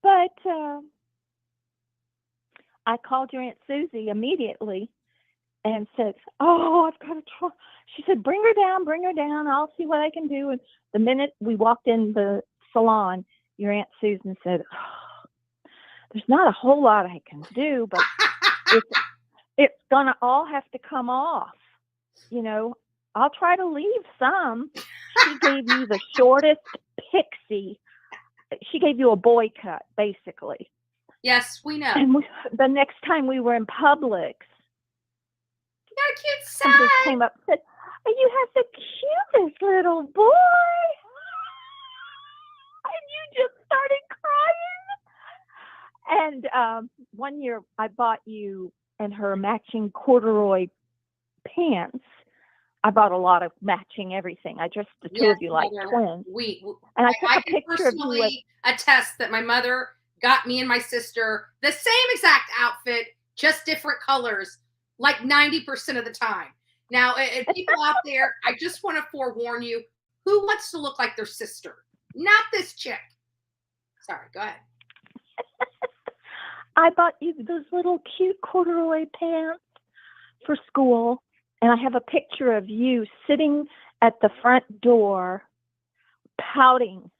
But I called your Aunt Susie immediately and said, "Oh, I've got to try." She said, "Bring her down. I'll see what I can do." And the minute we walked in the salon, your Aunt Susan said, "Oh, there's not a whole lot I can do, but it's gonna all have to come off. You know, I'll try to leave some." She gave you the shortest pixie. She gave you a boy cut, basically. Yes, we know. And the next time we were in Publix, you got a cute side. Somebody came up and said, "Oh, you have the cutest little boy." And you just started crying. And one year I bought you and her matching corduroy pants. I bought a lot of matching everything. I dressed the two of you like twins. And I took a picture of you. I attest that my mother got me and my sister the same exact outfit, just different colors, like 90% of the time. Now, people out there, I just want to forewarn you, who wants to look like their sister? Not this chick. Sorry, go ahead. I bought you those little cute corduroy pants for school, and I have a picture of you sitting at the front door pouting.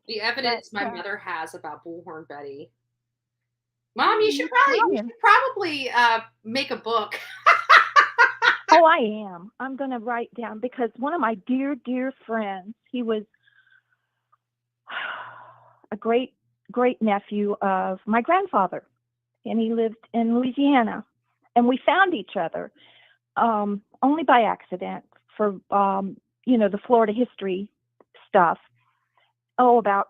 The evidence my mother has about Bullhorn Betty. Mom, you should probably make a book. Oh, I am. I'm going to write down, because one of my dear, dear friends, he was a great, great nephew of my grandfather, and he lived in Louisiana, and we found each other only by accident for, the Florida history stuff. Oh, about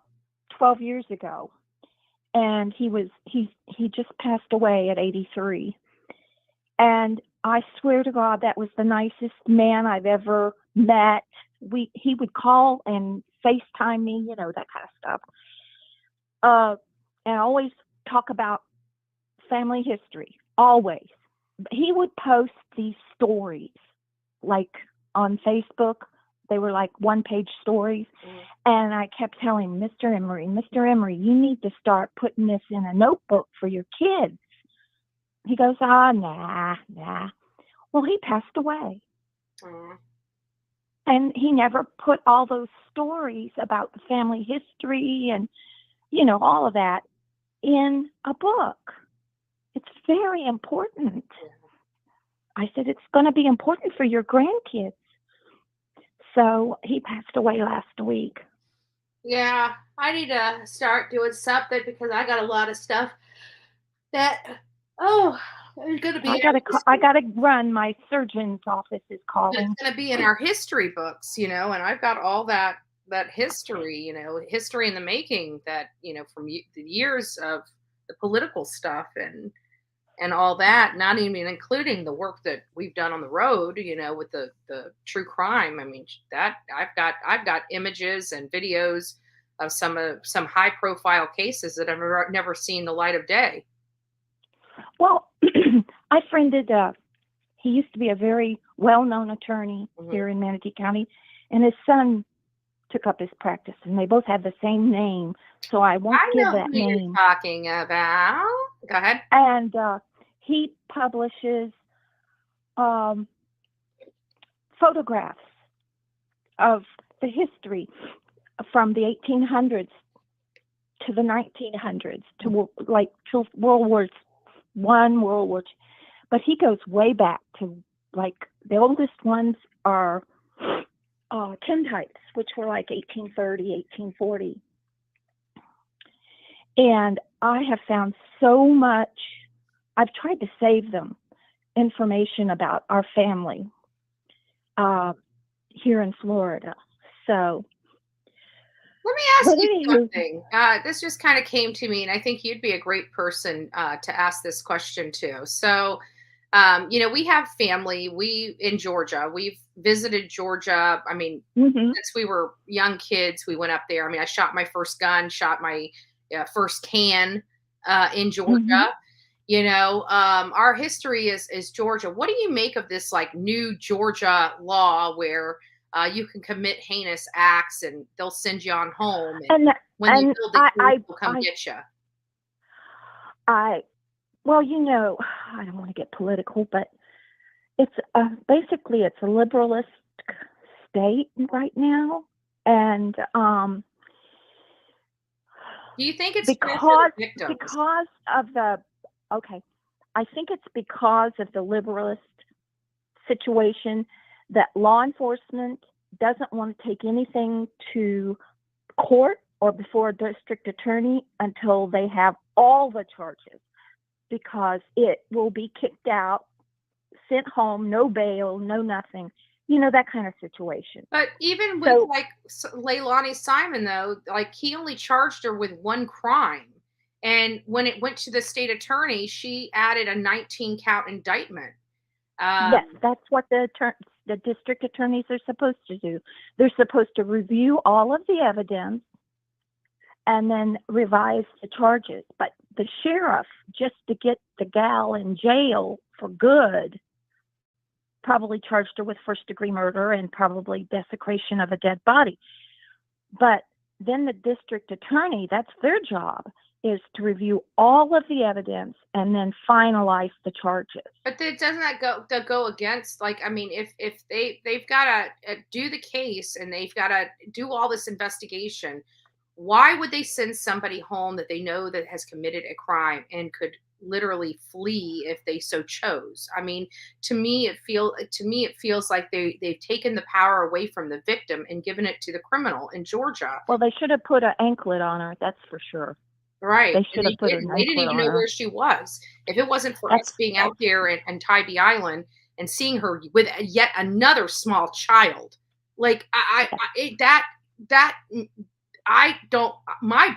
12 years ago. And he just passed away at 83. And I swear to God, that was the nicest man I've ever met. He would call and FaceTime me, that kind of stuff. And always talk about family history, always. He would post these stories, like on Facebook. They were like one-page stories. And I kept telling him, Mr. Emery, you need to start putting this in a notebook for your kids. He goes, nah. Well, he passed away. Mm. And he never put all those stories about the family history and, you know, all of that in a book. It's very important. I said, it's going to be important for your grandkids. So he passed away last week. Yeah, I need to start doing something because I got a lot of stuff that, it's going to be I gotta run. My surgeon's office is calling. it's going to be in our history books, you know, and I've got all that history, you know, history in the making that, you know, from the years of the political stuff and all that, not even including the work that we've done on the road, you know, with the true crime. I mean, that I've got images and videos of some high profile cases that I've never seen the light of day. Well, I friended, he used to be a very well-known attorney here in Manatee County, and his son took up his practice, and they both have the same name, so I won't give know that who you're name. talking about. Go ahead. And he publishes photographs of the history from the 1800s to the 1900s to till World War I, World War II. But he goes way back to, like, the oldest ones are tintypes, which were like 1830, 1840. And I have found so much, I've tried to save them, information about our family here in Florida. So let me ask you something. This just kind of came to me, and I think you'd be a great person to ask this question to. So, you know, we have family. In Georgia. We've visited Georgia. I mean, since we were young kids, we went up there. I mean, I shot my first gun, shot my first can in Georgia. You know, our history is Georgia. What do you make of this, like, new Georgia law where you can commit heinous acts and they'll send you on home, and when they build the case, they'll come get you? Well, you know, I don't want to get political, but it's basically it's a liberalist state right now, and do you think it's because of the I think it's because of the liberalist situation that law enforcement doesn't want to take anything to court or before a district attorney until they have all the charges, because it will be kicked out, sent home, no bail, no nothing, you know, that kind of situation. But even with like Leilani Simon, though, like, he only charged her with one crime. And when it went to the state attorney, she added a 19-count indictment. Yes, that's what the district attorneys are supposed to do. They're supposed to review all of the evidence and then revise the charges. But the sheriff, just to get the gal in jail for good, probably charged her with first-degree murder and probably desecration of a dead body. But then the district attorney, that's their job, is to review all of the evidence and then finalize the charges. But doesn't that go against, like, I mean, if they've got to do the case and they've got to do all this investigation, why would they send somebody home that they know that has committed a crime and could literally flee if they so chose? I mean, to me it feels like they've taken the power away from the victim and given it to the criminal in Georgia. Well, they should have put an anklet on her, that's for sure. Right. They should have put an anklet on her. They didn't even know where she was. If it wasn't for us being out there in Tybee Island and seeing her with yet another small child, like, my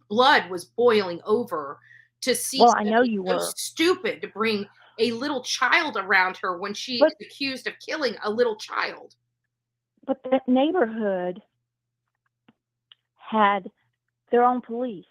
blood was boiling over to see. Well, I know you were. So stupid to bring a little child around her when she is accused of killing a little child. But that neighborhood had their own police.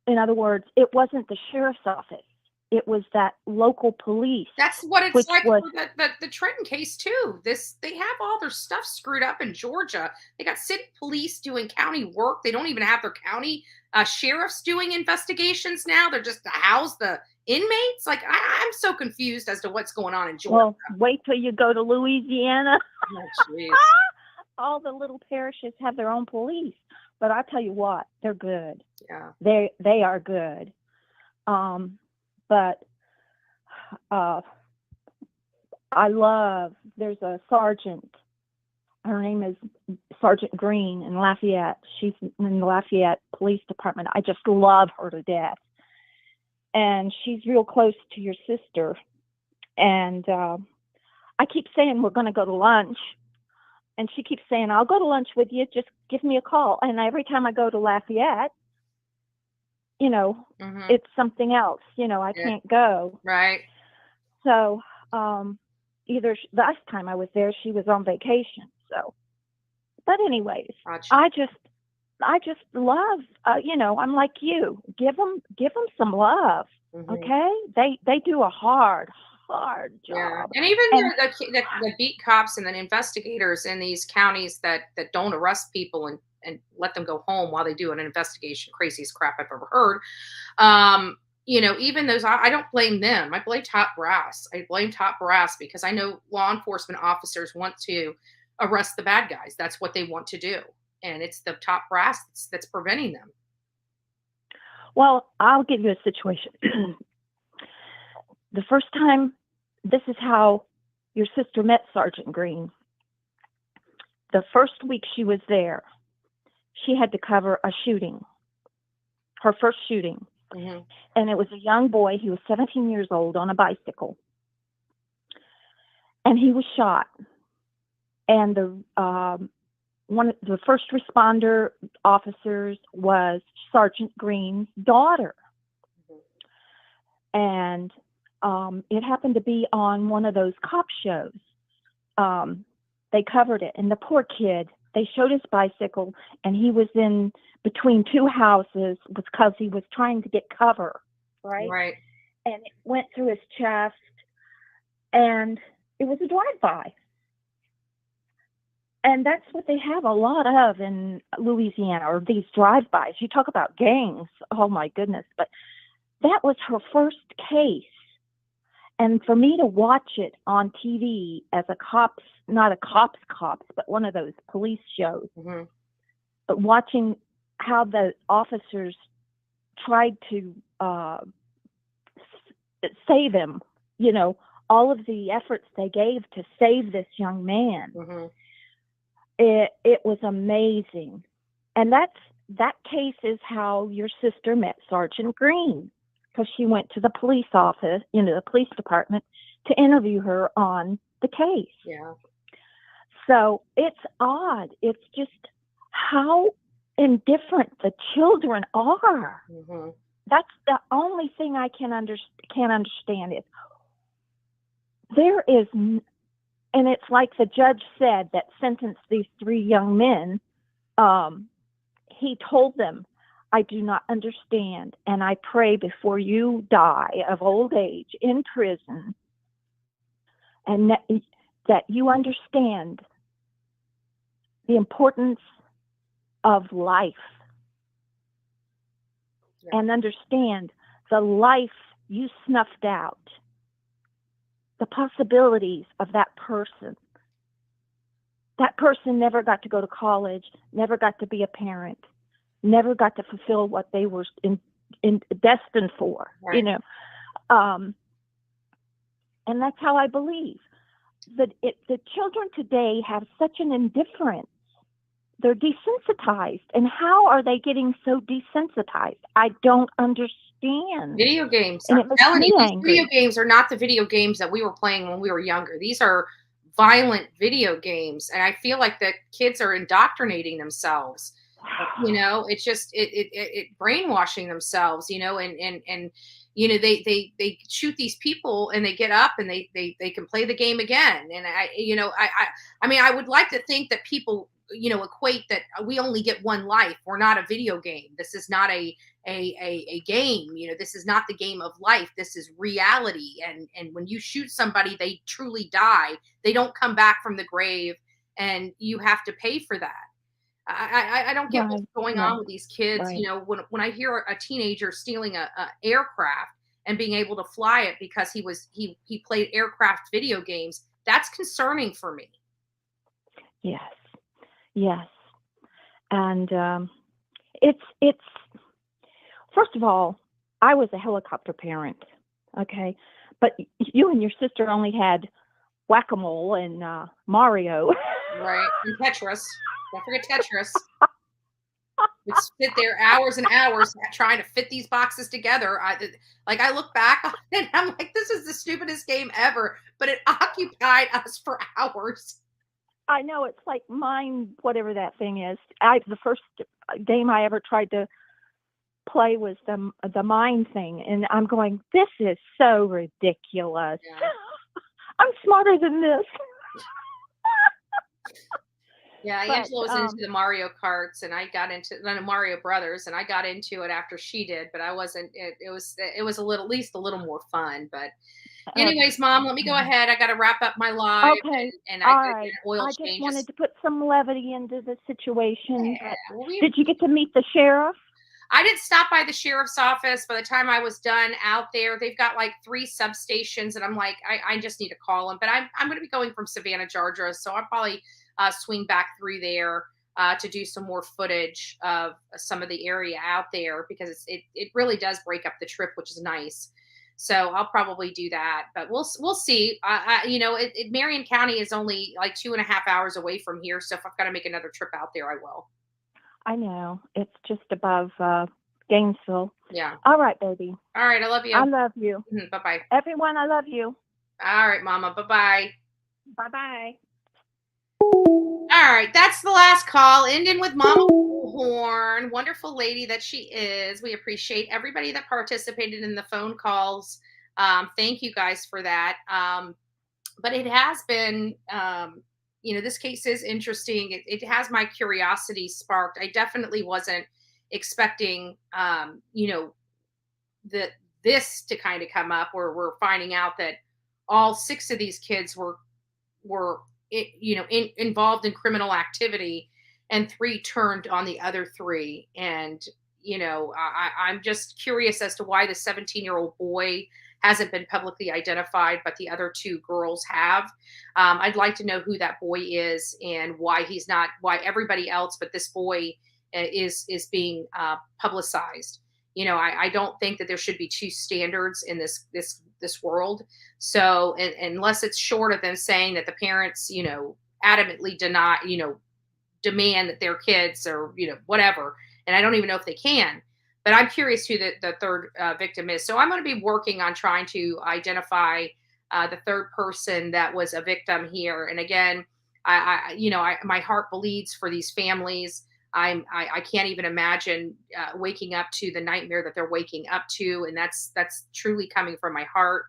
In other words, it wasn't the sheriff's office. it was that local police. That's what it's which like was, for the Trenton case too. They have all their stuff screwed up in Georgia. They got city police doing county work. They don't even have their county sheriffs doing investigations now. They're just to house the inmates. Like I'm so confused as to what's going on in Georgia. well, wait till you go to Louisiana. Oh, jeez. All the little parishes have their own police, but I tell you what, they're good. Yeah. They are good. But there's a sergeant. Her name is Sergeant Green in Lafayette. She's in the Lafayette Police Department. I just love her to death. And she's real close to your sister. And I keep saying we're going to go to lunch. And she keeps saying, I'll go to lunch with you. Just give me a call. And every time I go to Lafayette, it's something else. I can't go. Right. So last time I was there, she was on vacation. So, but anyways, gotcha. I just love, I'm like you. Give them some love. Okay. They do a hard job. Yeah. And even the beat cops and the investigators in these counties that don't arrest people and let them go home while they do an investigation, craziest crap I've ever heard. Even those, I don't blame them. I blame top brass. Because I know law enforcement officers want to arrest the bad guys. That's what they want to do. And it's the top brass that's preventing them. Well, I'll give you a situation. The first time, this is how your sister met Sergeant Green. The first week she was there, she had to cover a shooting, her first shooting. Mm-hmm. And it was a young boy. He was 17 years old on a bicycle. And he was shot. And one of the first responder officers was Sergeant Green's daughter. Mm-hmm. And it happened to be on one of those cop shows. They covered it. And the poor kid, they showed his bicycle, and he was in between two houses because he was trying to get cover, right? Right. And it went through his chest, and it was a drive-by. And that's what they have a lot of in Louisiana, or these drive-bys. You talk about gangs. Oh, my goodness. But that was her first case. And for me to watch it on TV as not a cops, but one of those police shows, mm-hmm. but watching how the officers tried to save him, all of the efforts they gave to save this young man, mm-hmm. it was amazing. And that case is how your sister met Sergeant Green, because she went to the police office, the police department, to interview her on the case. Yeah. So it's odd. It's just how indifferent the children are. Mm-hmm. That's the only thing I can't understand is there is, and it's like the judge said that sentenced these three young men. He told them, I do not understand, and I pray before you die of old age in prison, and that you understand the importance of life, and understand the life you snuffed out, the possibilities of that person. That person never got to go to college, never got to be a parent, never got to fulfill what they were destined for, right. And that's how I believe. But the children today have such an indifference. They're desensitized. And how are they getting so desensitized? I don't understand. Video games. And I'm telling you, these video games are not the video games that we were playing when we were younger. These are violent video games. And I feel like the kids are indoctrinating themselves. It's just it brainwashing themselves, and they shoot these people and they get up and they can play the game again. And I would like to think that people equate that we only get one life. We're not a video game. This is not a game. This is not the game of life. This is reality. And when you shoot somebody, they truly die. They don't come back from the grave, and you have to pay for that. I don't get what's going on with these kids. Right. When I hear a teenager stealing a aircraft and being able to fly it because he played aircraft video games, that's concerning for me. Yes. And it's first of all, I was a helicopter parent, okay, but you and your sister only had whack-a-mole and Mario. Right. And Tetris. Don't forget Tetris. We sit there hours and hours trying to fit these boxes together. I look back on it and I'm like, this is the stupidest game ever, but it occupied us for hours. I know, it's like mine, whatever that thing is. The first game I ever tried to play was the mine thing, and I'm going, this is so ridiculous. Yeah. I'm smarter than this. Yeah, Angela was into the Mario Karts, and I got into the Mario Brothers, and I got into it after she did, but I wasn't. It was at least a little more fun. But anyways, Mom, let me go ahead. I got to wrap up my live. Okay. And All I got to right. get oil I changes. just wanted to put some levity into the situation. Yeah, well, did you get to meet the sheriff? I didn't stop by the sheriff's office. By the time I was done out there, they've got like 3 substations, and I'm like, I just need to call them. But I'm going to be going from Savannah, Georgia, so I'll probably swing back through there to do some more footage of some of the area out there, because it really does break up the trip, which is nice. So I'll probably do that, but we'll see. Marion County is only like 2.5 hours away from here, so if I've got to make another trip out there, I will. I know. It's just above Gainesville. Yeah. All right, baby. All right. I love you. I love you. Bye-bye. Everyone, I love you. All right, Mama. Bye-bye. Bye-bye. All right. That's the last call. Ending with Mama Bullhorn. Wonderful lady that she is. We appreciate everybody that participated in the phone calls. Thank you guys for that. But it has been... this case is interesting. It has my curiosity sparked. I definitely wasn't expecting, this to kind of come up, where we're finding out that all 6 of these kids were involved in criminal activity, and 3 turned on the other 3. And, I'm just curious as to why the 17-year-old boy hasn't been publicly identified, but the other 2 girls have. I'd like to know who that boy is and why everybody else but this boy is being publicized. I don't think that there should be 2 standards in this world. So unless it's short of them saying that the parents, adamantly demand that their kids or, whatever. And I don't even know if they can. But I'm curious who the third victim is. So I'm going to be working on trying to identify the third person that was a victim here. And again, my heart bleeds for these families. I can't even imagine waking up to the nightmare that they're waking up to, and that's truly coming from my heart.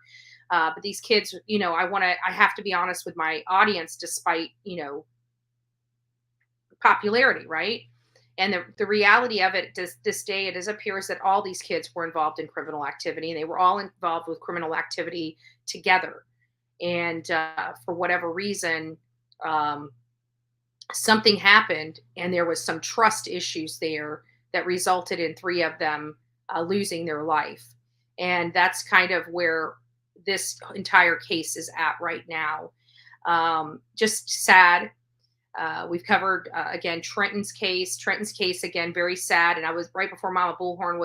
But these kids, I have to be honest with my audience, despite popularity, right? And the reality of it, this day, it appears that all these kids were involved in criminal activity, and they were all involved with criminal activity together. And for whatever reason, something happened, and there was some trust issues there that resulted in 3 of them losing their life. And that's kind of where this entire case is at right now. Just sad. We've covered, again, Trenton's case, again, very sad. And I was right before Mama Bullhorn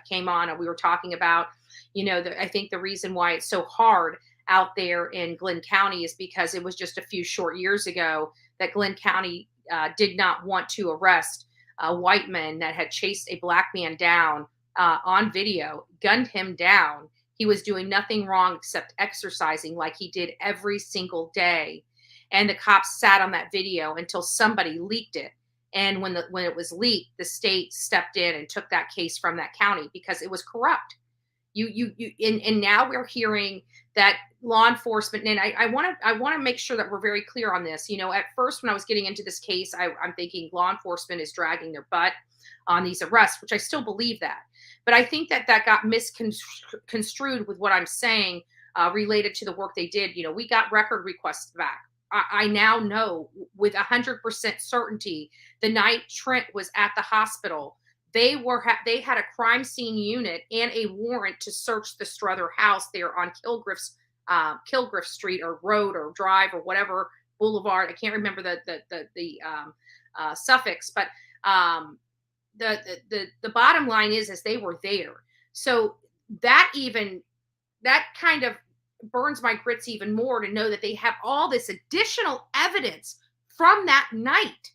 came on, and we were talking about, I think the reason why it's so hard out there in Glenn County is because it was just a few short years ago that Glenn County did not want to arrest a white man that had chased a black man down on video, gunned him down. He was doing nothing wrong except exercising like he did every single day. And the cops sat on that video until somebody leaked it. And when it was leaked, the state stepped in and took that case from that county because it was corrupt. And now we're hearing that law enforcement, and I want to make sure that we're very clear on this. At first, when I was getting into this case, I'm thinking law enforcement is dragging their butt on these arrests, which I still believe that. But I think that got misconstrued with what I'm saying related to the work they did. We got record requests back. I now know with 100% certainty the night Trent was at the hospital, they had a crime scene unit and a warrant to search the Strother house there on Kilgriff Street or road or drive or whatever boulevard. I can't remember the suffix, but the bottom line is they were there. So that kind of burns my grits even more to know that they have all this additional evidence from that night.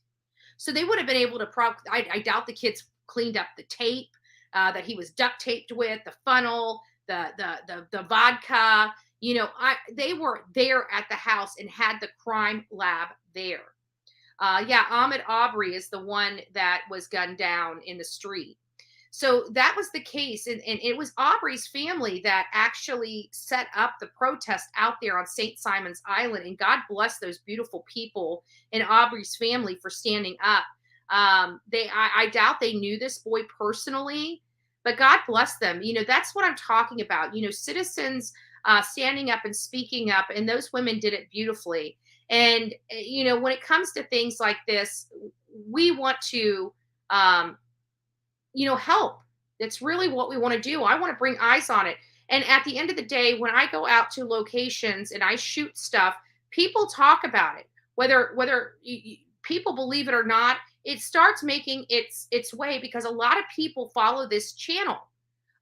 So they would have been able to I doubt the kids cleaned up the tape that he was duct taped with, the funnel, the vodka. They were there at the house and had the crime lab there. Ahmed Aubrey is the one that was gunned down in the street. So that was the case. And it was Aubrey's family that actually set up the protest out there on St. Simon's Island. And God bless those beautiful people in Aubrey's family for standing up. I doubt they knew this boy personally, but God bless them. That's what I'm talking about. Citizens standing up and speaking up, and those women did it beautifully. And, when it comes to things like this, we want to, help. That's really what we want to do. I want to bring eyes on it. And at the end of the day, when I go out to locations and I shoot stuff, people talk about it, whether people believe it or not. It starts making its way because a lot of people follow this channel.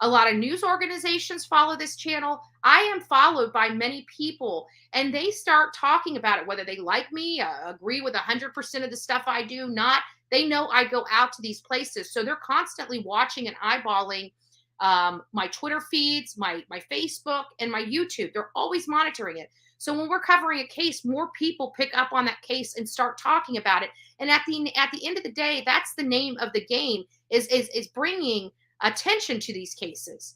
A lot of news organizations follow this channel. I am followed by many people, and they start talking about it, whether they like me, agree with 100% of the stuff I do, not. They know I go out to these places. So they're constantly watching and eyeballing my Twitter feeds, my Facebook, and my YouTube. They're always monitoring it. So when we're covering a case, more people pick up on that case and start talking about it. And at the end of the day, that's the name of the game, is bringing attention to these cases.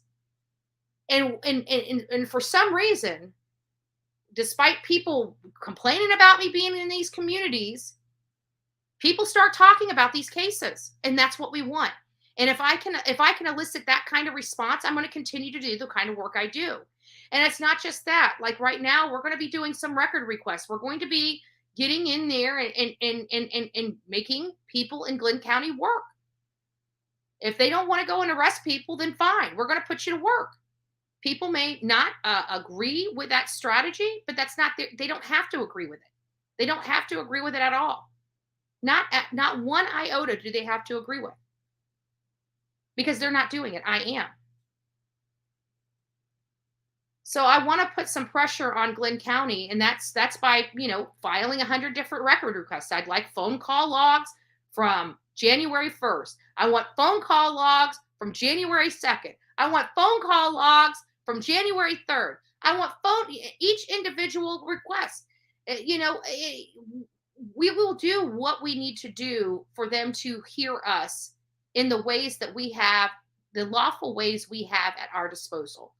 And for some reason, despite people complaining about me being in these communities, people start talking about these cases, and that's what we want. And if I can elicit that kind of response, I'm going to continue to do the kind of work I do. And it's not just that. Like right now, we're going to be doing some record requests. We're going to be getting in there and making people in Glenn County work. If they don't want to go and arrest people, then fine. We're going to put you to work. People may not agree with that strategy, but they don't have to agree with it. They don't have to agree with it at all. Not one iota do they have to agree with. Because they're not doing it. I am. So I want to put some pressure on Glenn County, and that's by, filing 100 different record requests. I'd like phone call logs from January 1st. I want phone call logs from January 2nd. I want phone call logs from January 3rd. I want each individual request. We will do what we need to do for them to hear us in the ways that we have, the lawful ways we have at our disposal.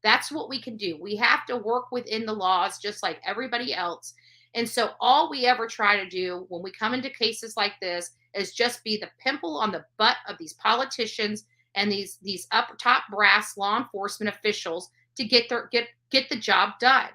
That's what we can do. We have to work within the laws just like everybody else. And so all we ever try to do when we come into cases like this is just be the pimple on the butt of these politicians and these up top brass law enforcement officials to get the job done.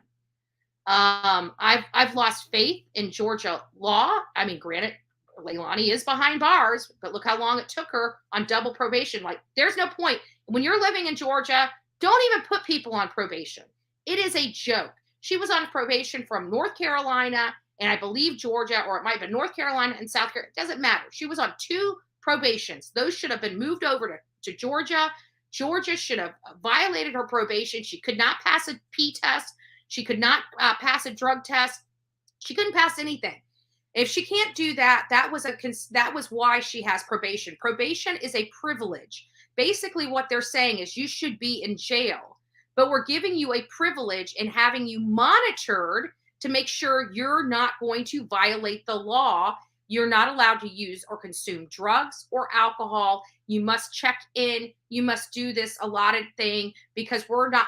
I've lost faith in Georgia law. I mean, granted, Leilani is behind bars, but look how long it took her on double probation. Like, there's no point. When you're living in Georgia, don't even put people on probation. It is a joke. She was on probation from North Carolina and I believe Georgia, or it might have been North Carolina and South Carolina. It doesn't matter. She was on 2 probations. Those should have been moved over to Georgia. Georgia should have violated her probation. She could not pass a P test. She could not pass a drug test. She couldn't pass anything. If she can't do that, that was why she has probation. Probation is a privilege. Basically, what they're saying is you should be in jail, but we're giving you a privilege and having you monitored to make sure you're not going to violate the law You're not allowed to use or consume drugs or alcohol. You must check in. You must do this allotted thing because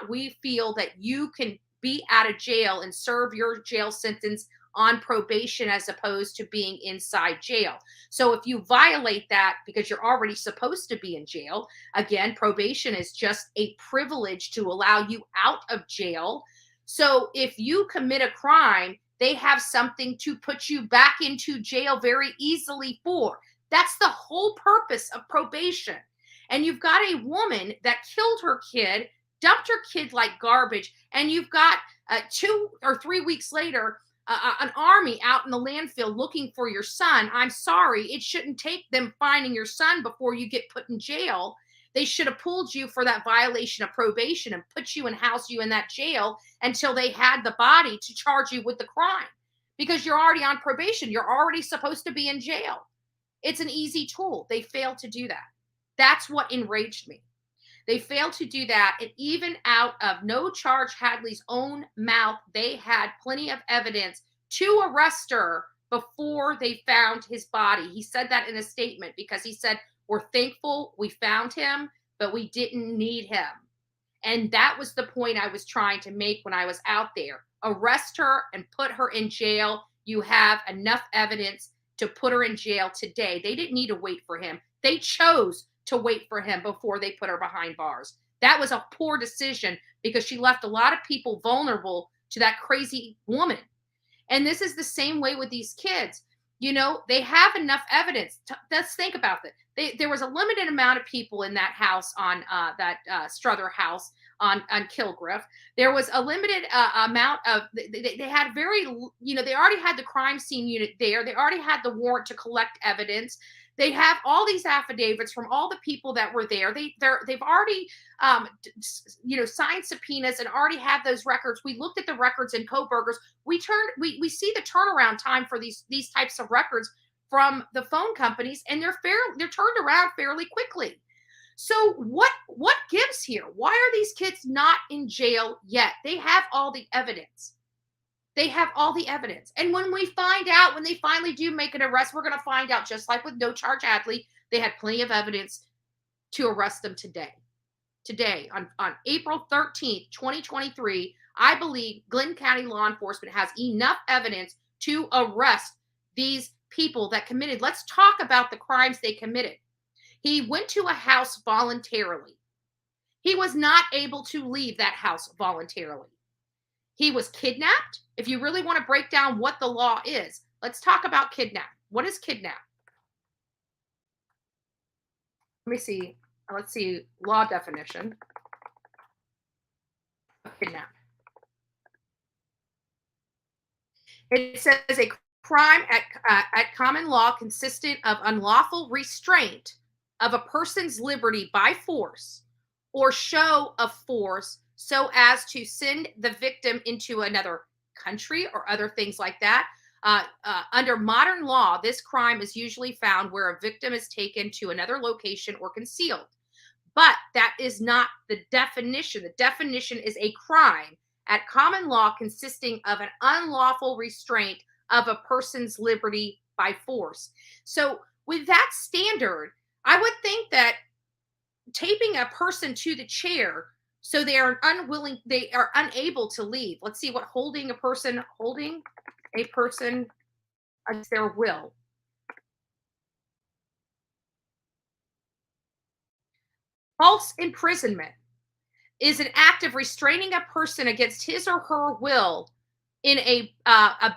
we feel that you can be out of jail and serve your jail sentence on probation as opposed to being inside jail. So if you violate that because you're already supposed to be in jail, again, probation is just a privilege to allow you out of jail. So if you commit a crime, they have something to put you back into jail very easily for. That's the whole purpose of probation. And you've got a woman that killed her kid, dumped her kid like garbage, and you've got 2 or 3 weeks later, an army out in the landfill looking for your son. I'm sorry, it shouldn't take them finding your son before you get put in jail. They should have pulled you for that violation of probation and put you and housed you in that jail until they had the body to charge you with the crime. Because you're already on probation. You're already supposed to be in jail. It's an easy tool. They failed to do that. That's what enraged me. They failed to do that. And even out of No Charge Hadley's own mouth, they had plenty of evidence to arrest her before they found his body. He said that in a statement because he said, we're thankful we found him, but we didn't need him. And that was the point I was trying to make when I was out there. Arrest her and put her in jail. You have enough evidence to put her in jail today. They didn't need to wait for him. They chose to wait for him before they put her behind bars. That was a poor decision because she left a lot of people vulnerable to that crazy woman. And this is the same way with these kids. You know, they have enough evidence. Let's think about that. There was a limited amount of people in that house on that Strother house on Kilgriff. There was a limited amount of, they had very, you know, they already had the crime scene unit there. They already had the warrant to collect evidence. They have all these affidavits from all the people that were there. They've already, you know, signed subpoenas and already have those records. We looked at the records in Coburgers. We see the turnaround time for these types of records from the phone companies, and they're turned around fairly quickly. So what gives here? Why are these kids not in jail yet? They have all the evidence. They have all the evidence. And when we find out, when they finally do make an arrest, we're going to find out, just like with No Charge Hadley, they had plenty of evidence to arrest them today. Today, on April 13th, 2023, I believe Glenn County law enforcement has enough evidence to arrest these people that committed. Let's talk about the crimes they committed. He went to a house voluntarily. He was not able to leave that house voluntarily. He was kidnapped. If you really want to break down what the law is, let's talk about kidnap. What is kidnap? Let me see. Let's see. Law definition. Kidnap. It says a crime at common law consistent of unlawful restraint of a person's liberty by force or show of force so as to send the victim into another country or other things like that. Under modern law, this crime is usually found where a victim is taken to another location or concealed. But that is not the definition. The definition is a crime at common law consisting of an unlawful restraint of a person's liberty by force. So with that standard, I would think that taping a person to the chair so they are unable to leave. Let's see what holding a person against their will. False imprisonment is an act of restraining a person against his or her will in a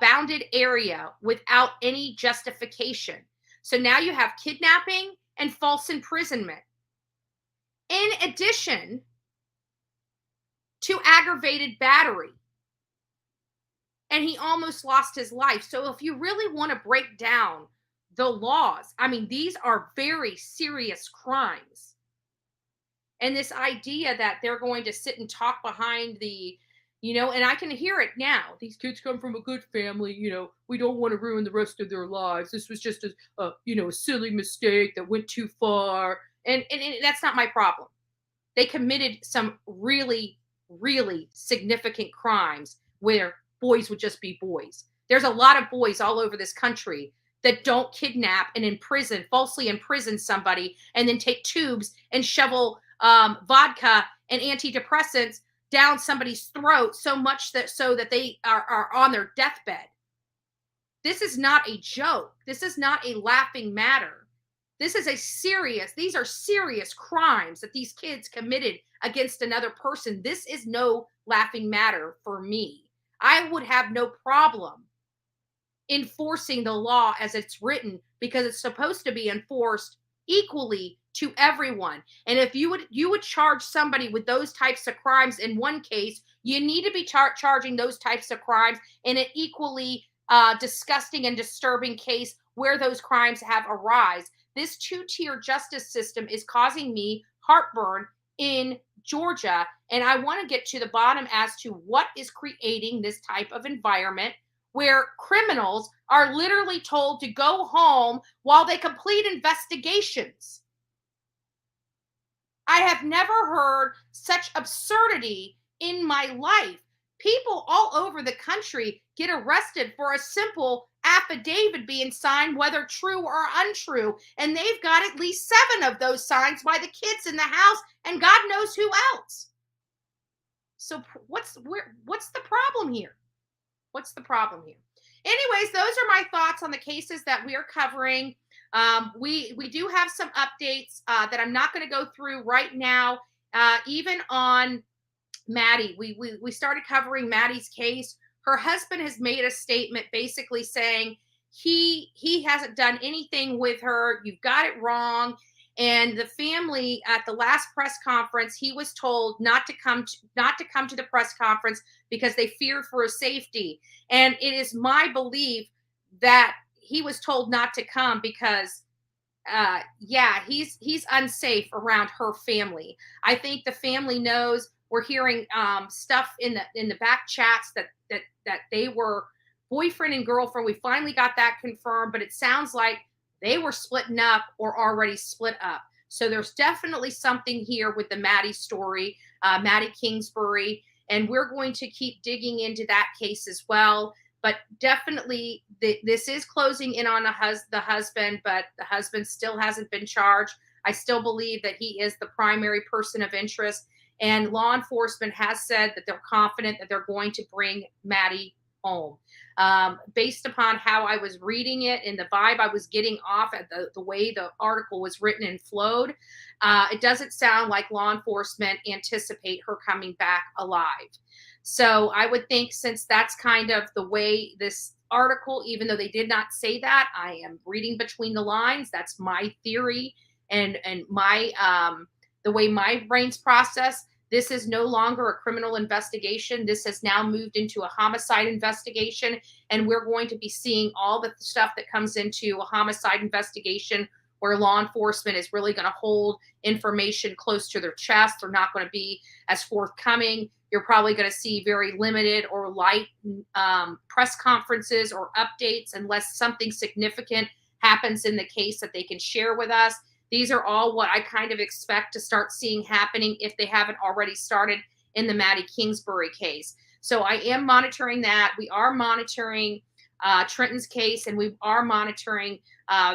bounded area without any justification. So now you have kidnapping and false imprisonment. In addition to aggravated battery. And he almost lost his life. So if you really want to break down the laws, I mean, these are very serious crimes. And this idea that they're going to sit and talk behind the, you know, and I can hear it now. These kids come from a good family, you know, we don't want to ruin the rest of their lives. This was just a silly mistake that went too far. And that's not my problem. They committed some really, really significant crimes where boys would just be boys. There's a lot of boys all over this country that don't kidnap and falsely imprison somebody and then take tubes and shovel vodka and antidepressants down somebody's throat so that they are on their deathbed. This is not a joke. This is not a laughing matter. These are serious crimes that these kids committed against another person. This is no laughing matter for me. I would have no problem enforcing the law as it's written, because it's supposed to be enforced equally to everyone. And if you would charge somebody with those types of crimes in one case, you need to be charging those types of crimes in an equally disgusting and disturbing case where those crimes have arise. This two-tier justice system is causing me heartburn in Georgia, and I want to get to the bottom as to what is creating this type of environment where criminals are literally told to go home while they complete investigations. I have never heard such absurdity in my life. People all over the country get arrested for a simple affidavit being signed, whether true or untrue, and they've got at least 7 of those signs by the kids in the house, and God knows who else. So what's the problem here? What's the problem here? Anyways, those are my thoughts on the cases that we are covering. We do have some updates that I'm not going to go through right now. Even on Maddie, we started covering Maddie's case. Her husband has made a statement basically saying he hasn't done anything with her. You've got it wrong. And the family at the last press conference, he was told not to come to the press conference because they feared for his safety. And it is my belief that he was told not to come because he's unsafe around her family. I think the family knows. We're hearing stuff in the back chats that they were boyfriend and girlfriend. We finally got that confirmed, but it sounds like they were splitting up or already split up. So there's definitely something here with the Maddie story, Maddie Kingsbury, and we're going to keep digging into that case as well. But definitely this is closing in on the husband, but the husband still hasn't been charged. I still believe that he is the primary person of interest, and law enforcement has said that they're confident that they're going to bring Maddie home. Based upon how I was reading it and the vibe I was getting off at the way the article was written and flowed, it doesn't sound like law enforcement anticipate her coming back alive. So I would think, since that's kind of the way this article, even though they did not say that, I am reading between the lines. That's my theory and my the way my brain's process. This is no longer a criminal investigation. This has now moved into a homicide investigation, and we're going to be seeing all the stuff that comes into a homicide investigation where law enforcement is really going to hold information close to their chest. They're not going to be as forthcoming. You're probably going to see very limited or light press conferences or updates unless something significant happens in the case that they can share with us. These are all what I kind of expect to start seeing happening if they haven't already started in the Maddie Kingsbury case. So I am monitoring that. We are monitoring Trenton's case, and we are monitoring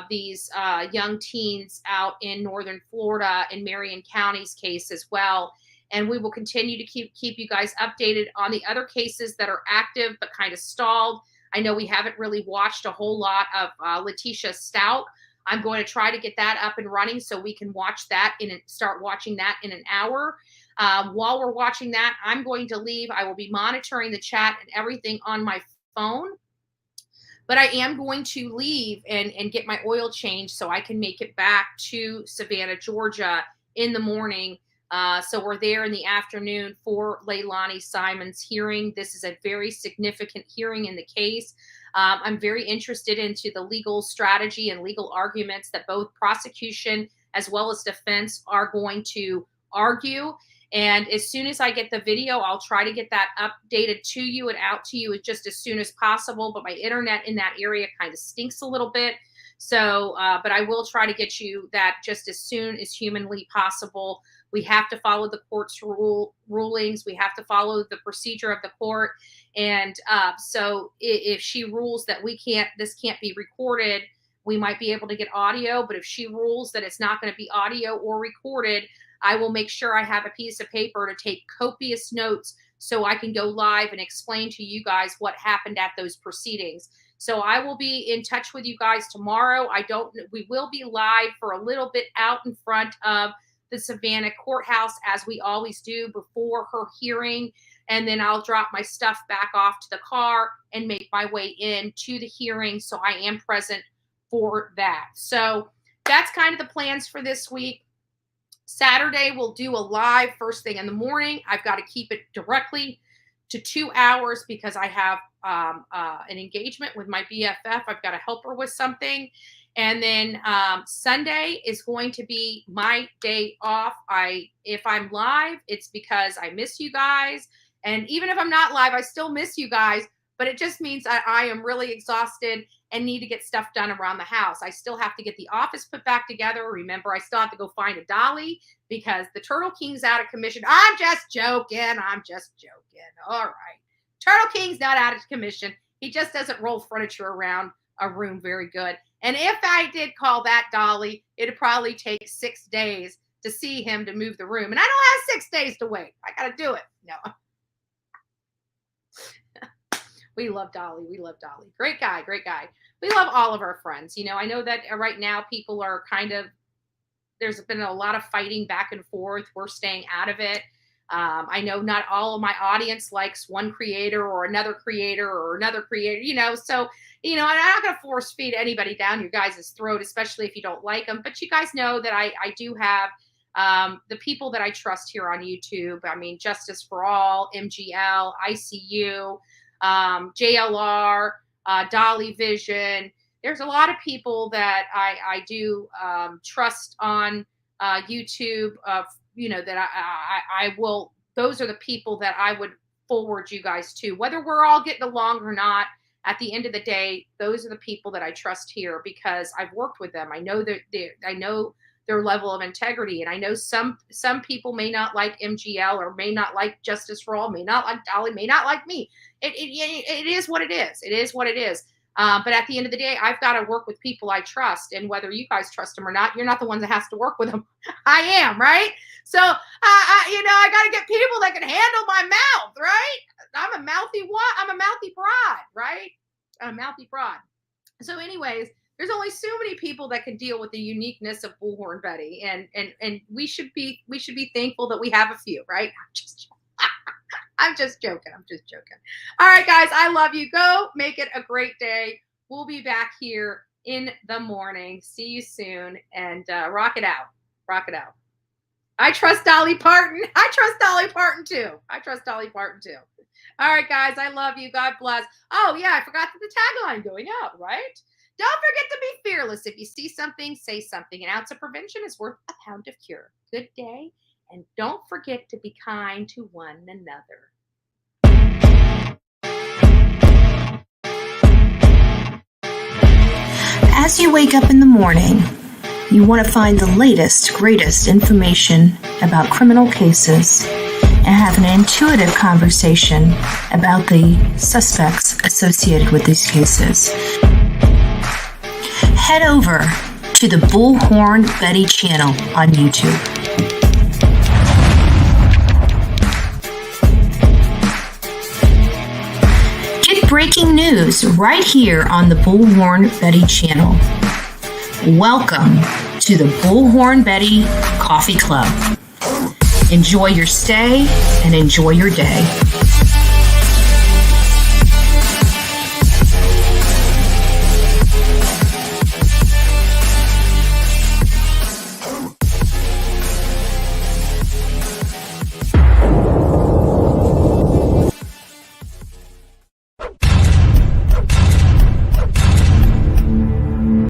these young teens out in northern Florida in Marion County's case as well. And we will continue to keep you guys updated on the other cases that are active but kind of stalled. I know we haven't really watched a whole lot of Letitia Stout. I'm going to try to get that up and running so we can watch that start watching that in an hour. While we're watching that, I'm going to leave. I will be monitoring the chat and everything on my phone, but I am going to leave and get my oil changed so I can make it back to Savannah, Georgia in the morning. So we're there in the afternoon for Leilani Simon's hearing. This is a very significant hearing in the case. I'm very interested into the legal strategy and legal arguments that both prosecution as well as defense are going to argue. And as soon as I get the video, I'll try to get that updated to you and out to you just as soon as possible. But my internet in that area kind of stinks a little bit. So, but I will try to get you that just as soon as humanly possible. We have to follow the court's rulings. We have to follow the procedure of the court. And so if she rules that this can't be recorded, we might be able to get audio, but if she rules that it's not going to be audio or recorded, I will make sure I have a piece of paper to take copious notes so I can go live and explain to you guys what happened at those proceedings. So I will be in touch with you guys tomorrow. We will be live for a little bit out in front of the Savannah courthouse, as we always do before her hearing. And then I'll drop my stuff back off to the car and make my way in to the hearing. So I am present for that. So that's kind of the plans for this week. Saturday, we'll do a live first thing in the morning. I've got to keep it directly to 2 hours because I have an engagement with my BFF. I've got to help her with something. And then Sunday is going to be my day off. If I'm live, it's because I miss you guys. And even if I'm not live, I still miss you guys. But it just means I am really exhausted and need to get stuff done around the house. I still have to get the office put back together. Remember, I still have to go find a dolly because the Turtle King's out of commission. I'm just joking. All right. Turtle King's not out of commission. He just doesn't roll furniture around a room very good. And if I did call that dolly, it'd probably take 6 days to see him to move the room. And I don't have 6 days to wait. I got to do it. No. We love Dolly. Great guy. We love all of our friends. I know that right now people are there's been a lot of fighting back and forth. We're staying out of it. I know not all of my audience likes one creator or another creator. So, I'm not going to force feed anybody down your guys' throat, especially if you don't like them. But you guys know that I do have the people that I trust here on YouTube. I mean, Justice for All, MGL, ICU, JLR, Dolly Vision. There's a lot of people that I do trust on YouTube. That I will. Those are the people that I would forward you guys to, whether we're all getting along or not. At the end of the day, those are the people that I trust here because I've worked with them. I know I know their level of integrity, and I know some people may not like MGL or may not like Justice for All, may not like Dolly, may not like me. It is what it is. It is what it is. But at the end of the day, I've got to work with people I trust, and whether you guys trust them or not, you're not the one that has to work with them. I am, right? So I got to get people that can handle my mouth, right? I'm a mouthy broad, right? I'm a mouthy broad. So anyways, there's only so many people that can deal with the uniqueness of Bullhorn Betty, and we should be thankful that we have a few, right? I'm just joking. All right, guys, I love you. Go make it a great day. We'll be back here in the morning. See you soon, and rock it out. I trust Dolly Parton. I trust Dolly Parton too. All right, guys, I love you. God bless. Oh, yeah, I forgot the tagline going out, right? Don't forget to be fearless. If you see something, say something. An ounce of prevention is worth a pound of cure. Good day, and don't forget to be kind to one another. As you wake up in the morning, you want to find the latest, greatest information about criminal cases and have an intuitive conversation about the suspects associated with these cases. Head over to the Bullhorn Betty channel on YouTube. Get breaking news right here on the Bullhorn Betty channel. Welcome to the Bullhorn Betty Coffee Club. Enjoy your stay and enjoy your day.